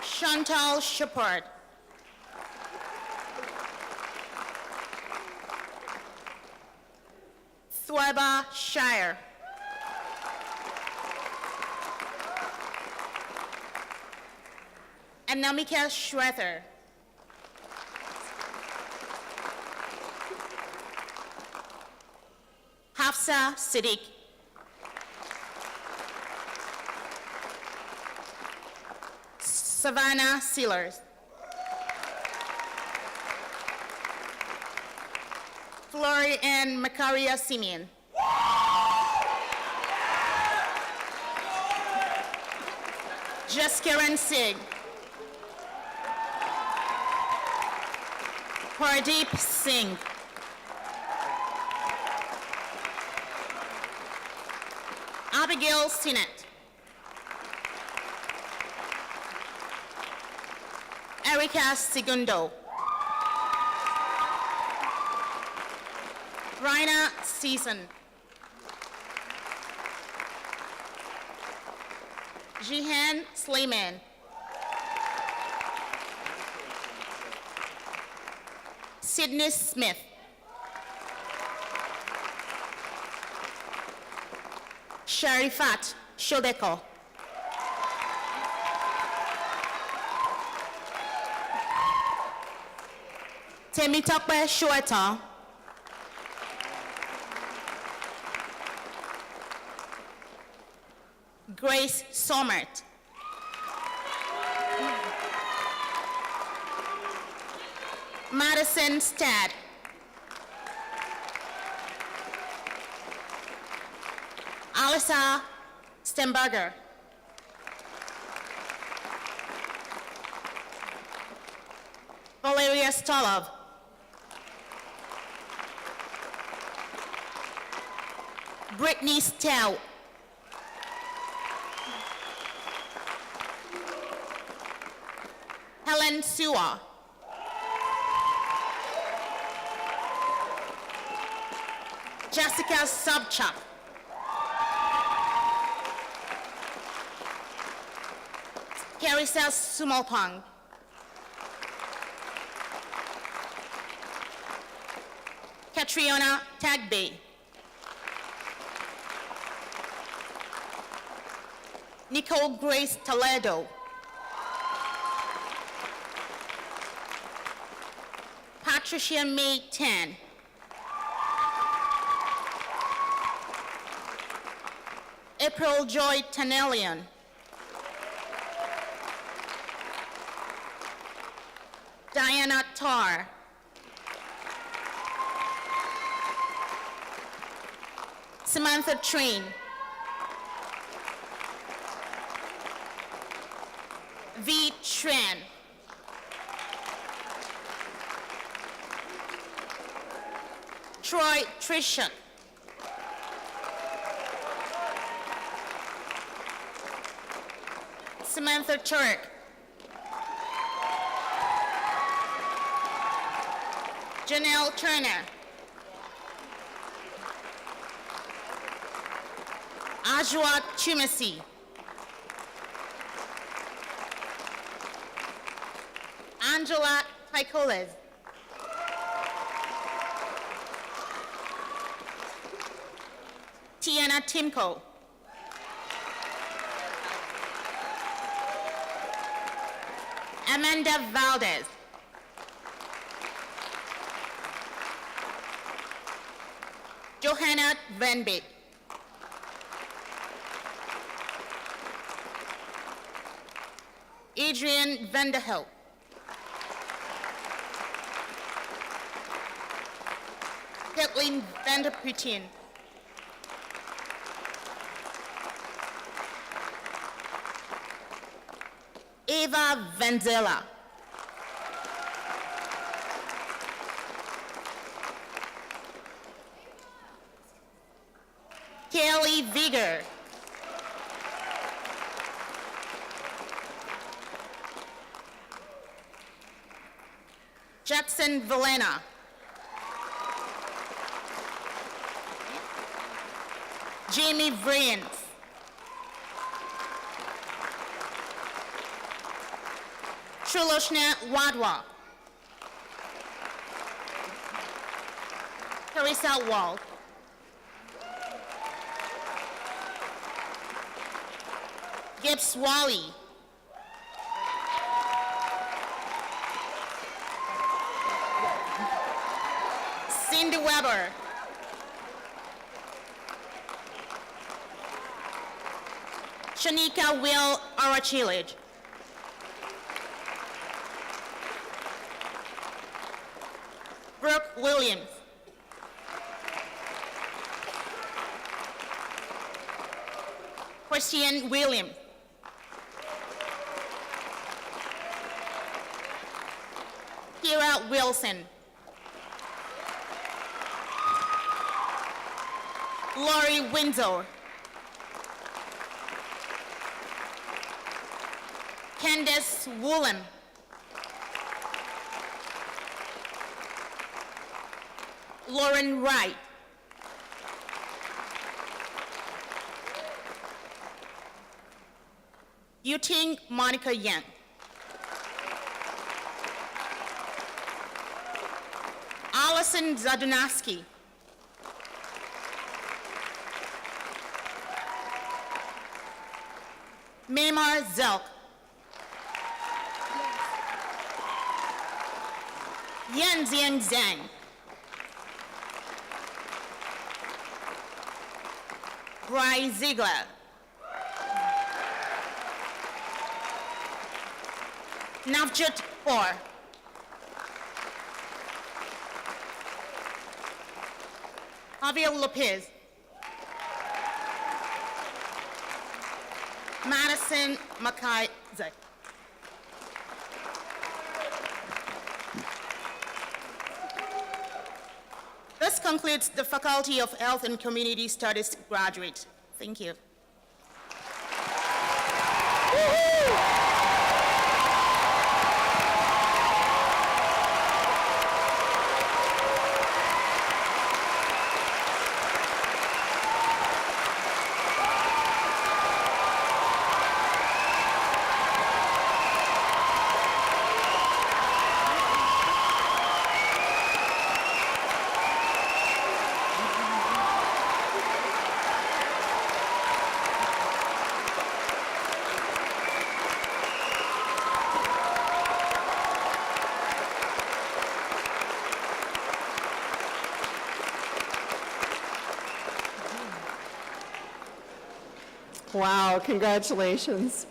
[SPEAKER 7] Chantal Shepard. Thweba Shire. Anamika Schroeder. Hafsa Siddiq. Savannah Sealers. Flory and Makaria Simeon. Jaskiran Sig. Pardeep Singh. Abigail Sinnett. Erica Segundo. Raina Season. Jihan Slayman. Sydney Smith. Sharifat Shodeko. Temitope Shueta. Grace Sommert. Madison Stad. Alisa Stenberger. Valeria Stolov. Brittany Stout. Helen Sewa. Jessica Sobchak. Carissa Sumalpong. Catriona Tagby. Nicole Grace Toledo. Patricia May Tan. April Joy Tanelian. Diana Tarr. Samantha Train. V. Tran. Troy Trishak. Samantha Turk. Janelle Turner. Ajwa Chumasi. Angela Taikoles. Tiana Timko. Amanda Valdez. Johanna Venbeek. Adrian Vanderhilt. Kathleen Vanderputin. Eva Vanzella. Kelly Vigor. Jackson Valena. Jamie Vrians. Truloshna Wadwa. Teresa Wald. Gibbs Wally. Cindy Weber. Shanika Will Arachilage. Brooke Williams. Christian Williams. Kira Wilson. Lori Windsor. Candace Woolen. Lauren Wright. Yuting Monica Yang. Allison Zadunaski. Memar Zelk. Yan Zian Zhang. Bry Ziegler. Navjot Kaur. Javier Lopez. Madison Mackay Zek. This concludes the Faculty of Health and Community Studies graduate. Thank you.
[SPEAKER 1] Wow, congratulations.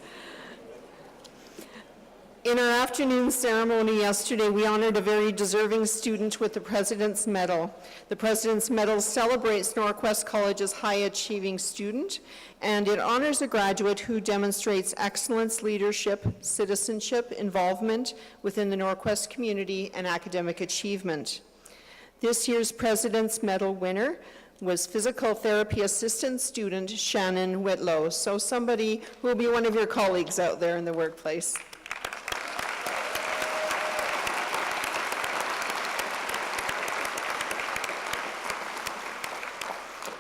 [SPEAKER 1] In our afternoon ceremony yesterday, we honored a very deserving student with the President's Medal. The President's Medal celebrates NorQuest College's high-achieving student, and it honors a graduate who demonstrates excellence, leadership, citizenship, involvement within the NorQuest community, and academic achievement. This year's President's Medal winner was physical therapy assistant student Shannon Whitlow, so somebody who will be one of your colleagues out there in the workplace.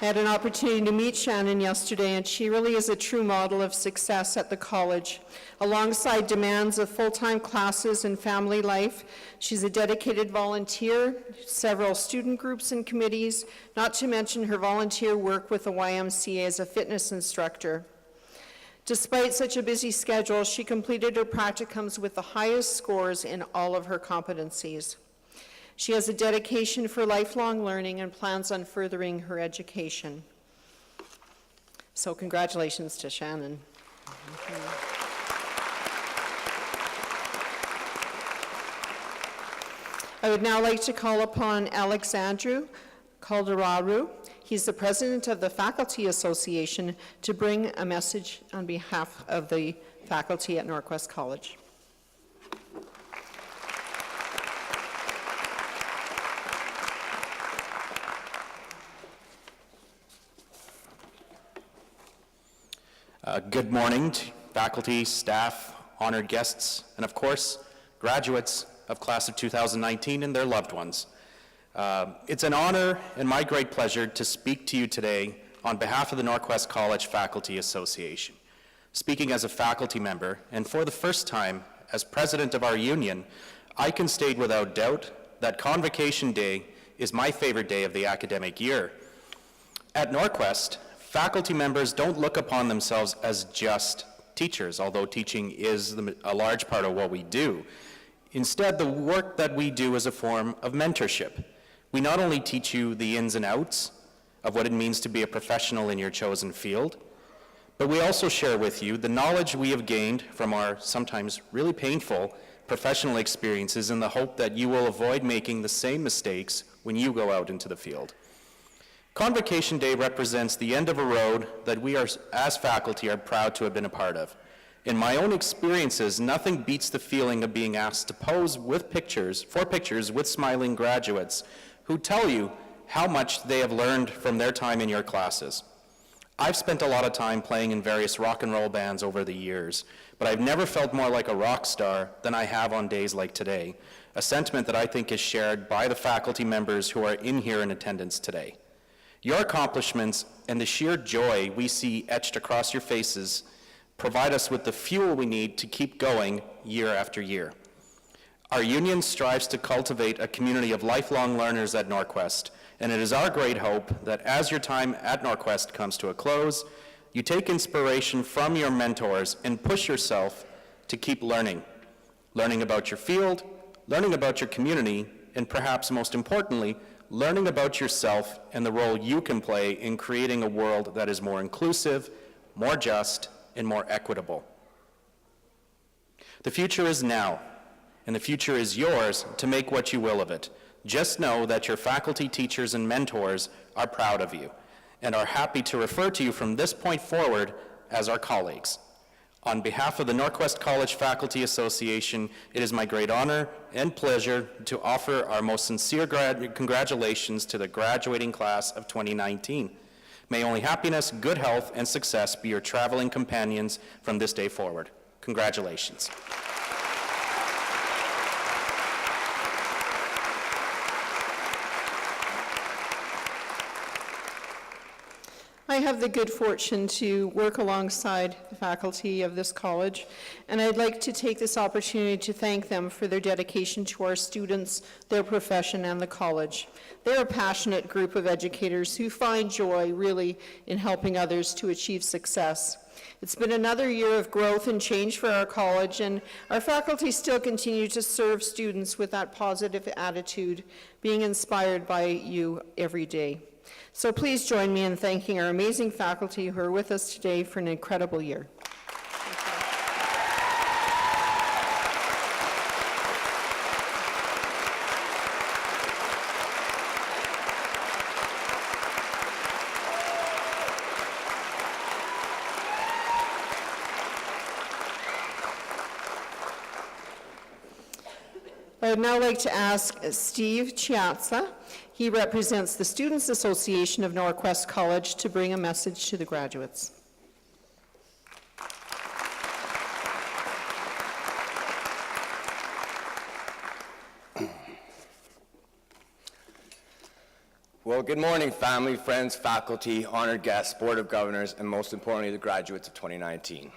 [SPEAKER 1] I had an opportunity to meet Shannon yesterday, and she really is a true model of success at the college. Alongside demands of full-time classes and family life, she's a dedicated volunteer, several student groups and committees, not to mention her volunteer work with the YMCA as a fitness instructor. Despite such a busy schedule, she completed her practicums with the highest scores in all of her competencies. She has a dedication for lifelong learning and plans on furthering her education. So congratulations to Shannon. I would now like to call upon Alexandru Calderaru. He's the president of the Faculty Association to bring a message on behalf of the faculty at NorQuest College.
[SPEAKER 8] Good morning to faculty, staff, honored guests, and of course, graduates of class of 2019 and their loved ones. It's an honor and my great pleasure to speak to you today on behalf of the NorQuest College Faculty Association. Speaking as a faculty member, and for the first time as president of our union, I can state without doubt that Convocation Day is my favorite day of the academic year. At NorQuest, faculty members don't look upon themselves as just teachers, although teaching is a large part of what we do. Instead, the work that we do is a form of mentorship. We not only teach you the ins and outs of what it means to be a professional in your chosen field, but we also share with you the knowledge we have gained from our sometimes really painful professional experiences in the hope that you will avoid making the same mistakes when you go out into the field. Convocation Day represents the end of a road that we are, as faculty, are proud to have been a part of. In my own experiences, nothing beats the feeling of being asked to pose with pictures with smiling graduates who tell you how much they have learned from their time in your classes. I've spent a lot of time playing in various rock and roll bands over the years, but I've never felt more like a rock star than I have on days like today, a sentiment that I think is shared by the faculty members who are in here in attendance today. Your accomplishments and the sheer joy we see etched across your faces provide us with the fuel we need to keep going year after year. Our union strives to cultivate a community of lifelong learners at NorQuest, and it is our great hope that as your time at NorQuest comes to a close, you take inspiration from your mentors and push yourself to keep learning about your field, learning about your community, and perhaps most importantly, learning about yourself and the role you can play in creating a world that is more inclusive, more just, and more equitable. The future is now, and the future is yours to make what you will of it. Just know that your faculty, teachers, and mentors are proud of you and are happy to refer to you from this point forward as our colleagues. On behalf of the NorQuest College Faculty Association, it is my great honor and pleasure to offer our most sincere congratulations to the graduating class of 2019. May only happiness, good health, and success be your traveling companions from this day forward. Congratulations.
[SPEAKER 1] I have the good fortune to work alongside the faculty of this college, and I'd like to take this opportunity to thank them for their dedication to our students, their profession, and the college. They're a passionate group of educators who find joy, really, in helping others to achieve success. It's been another year of growth and change for our college, and our faculty still continue to serve students with that positive attitude, being inspired by you every day. So please join me in thanking our amazing faculty who are with us today for an incredible year. I would now like to ask Steve Chiazza. He represents the Students Association of NorQuest College to bring a message to the graduates.
[SPEAKER 9] Well, good morning, family, friends, faculty, honored guests, Board of Governors, and most importantly, the graduates of 2019.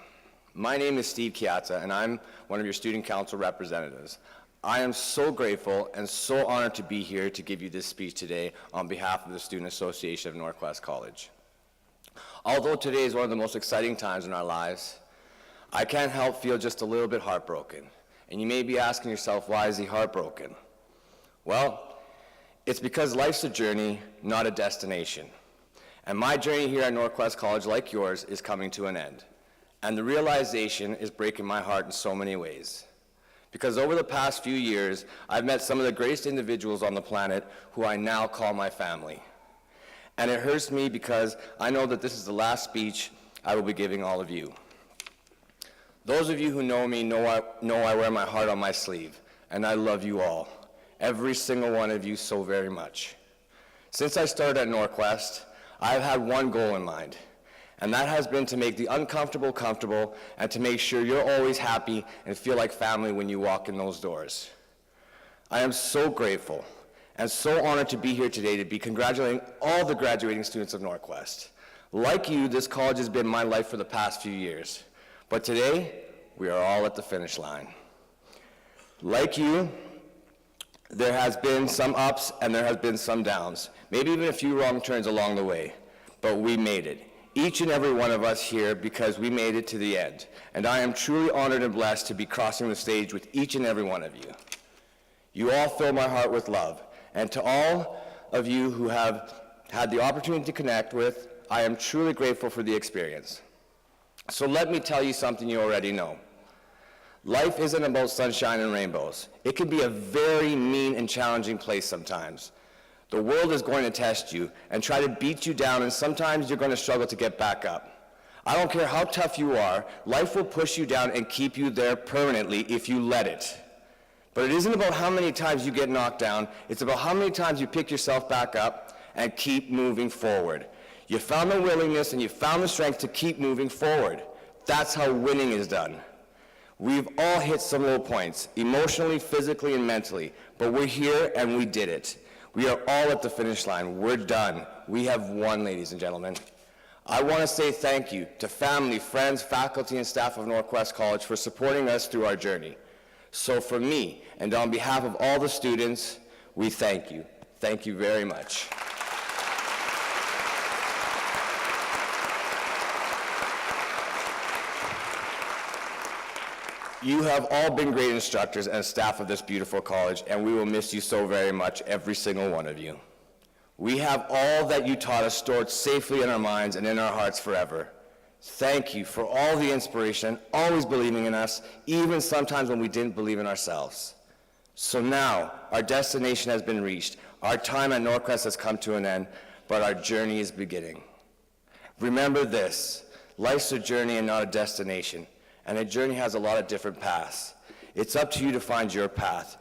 [SPEAKER 9] My name is Steve Chiazza, and I'm one of your Student Council representatives. I am so grateful and so honored to be here to give you this speech today on behalf of the Student Association of NorQuest College. Although today is one of the most exciting times in our lives, I can't help feel just a little bit heartbroken. And you may be asking yourself, why is he heartbroken? Well, it's because life's a journey, not a destination. And my journey here at NorQuest College, like yours, is coming to an end. And the realization is breaking my heart in so many ways. Because over the past few years, I've met some of the greatest individuals on the planet who I now call my family. And it hurts me because I know that this is the last speech I will be giving all of you. Those of you who know me know I wear my heart on my sleeve, and I love you all. Every single one of you so very much. Since I started at NorQuest, I've had one goal in mind, and that has been to make the uncomfortable comfortable and to make sure you're always happy and feel like family when you walk in those doors. I am so grateful and so honored to be here today to be congratulating all the graduating students of NorQuest. Like you, this college has been my life for the past few years, but today, we are all at the finish line. Like you, there has been some ups and there has been some downs, maybe even a few wrong turns along the way, but we made it. Each and every one of us here because we made it to the end. And I am truly honored and blessed to be crossing the stage with each and every one of you. You all fill my heart with love. And to all of you who have had the opportunity to connect with, I am truly grateful for the experience. So let me tell you something you already know. Life isn't about sunshine and rainbows. It can be a very mean and challenging place sometimes. The world is going to test you and try to beat you down, and sometimes you're going to struggle to get back up. I don't care how tough you are, life will push you down and keep you there permanently if you let it. But it isn't about how many times you get knocked down, it's about how many times you pick yourself back up and keep moving forward. You found the willingness and you found the strength to keep moving forward. That's how winning is done. We've all hit some low points, emotionally, physically, and mentally, but we're here and we did it. We are all at the finish line. We're done. We have won, ladies and gentlemen. I want to say thank you to family, friends, faculty, and staff of NorQuest College for supporting us through our journey. So for me, and on behalf of all the students, we thank you. Thank you very much. You have all been great instructors and staff of this beautiful college, and we will miss you so very much, every single one of you. We have all that you taught us stored safely in our minds and in our hearts forever. Thank you for all the inspiration, always believing in us, even sometimes when we didn't believe in ourselves. So now, our destination has been reached. Our time at NorQuest has come to an end, but our journey is beginning. Remember this, life's a journey and not a destination. And a journey has a lot of different paths. It's up to you to find your path.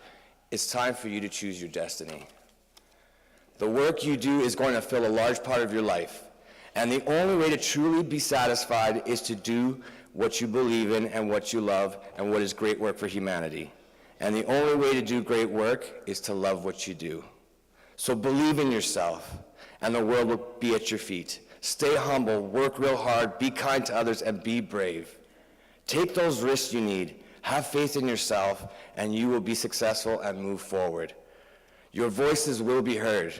[SPEAKER 9] It's time for you to choose your destiny. The work you do is going to fill a large part of your life. And the only way to truly be satisfied is to do what you believe in and what you love and what is great work for humanity. And the only way to do great work is to love what you do. So believe in yourself, and the world will be at your feet. Stay humble, work real hard, be kind to others, and be brave. Take those risks you need, have faith in yourself, and you will be successful and move forward. Your voices will be heard.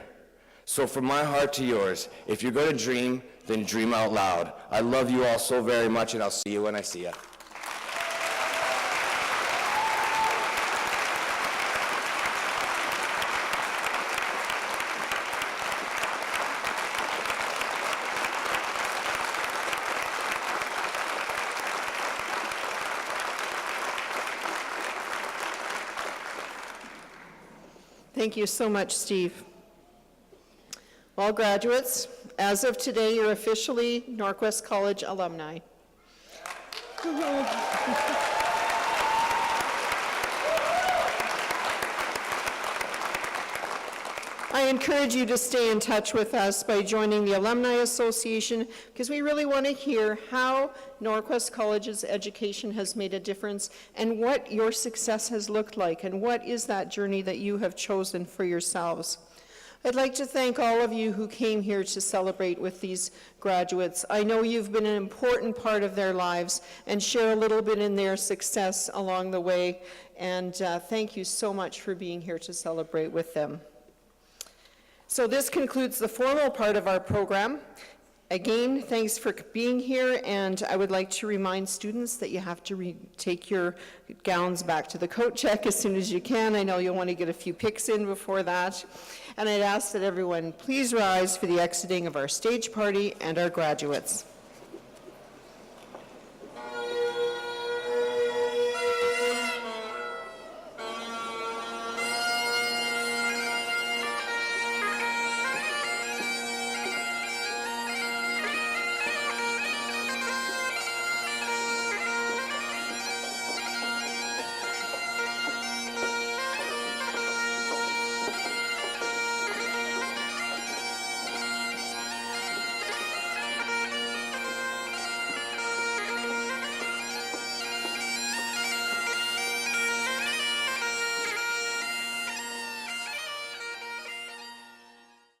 [SPEAKER 9] So from my heart to yours, if you're going to dream, then dream out loud. I love you all so very much, and I'll see you when I see you.
[SPEAKER 1] Thank you so much, Steve. All graduates, as of today, you're officially NorQuest College alumni. I encourage you to stay in touch with us by joining the Alumni Association, because we really want to hear how NorQuest College's education has made a difference and what your success has looked like and what is that journey that you have chosen for yourselves. I'd like to thank all of you who came here to celebrate with these graduates. I know you've been an important part of their lives and share a little bit in their success along the way, and thank you so much for being here to celebrate with them. So this concludes the formal part of our program. Again, thanks for being here, and I would like to remind students that you have to take your gowns back to the coat check as soon as you can. I know you'll want to get a few pics in before that. And I'd ask that everyone please rise for the exiting of our stage party and our graduates.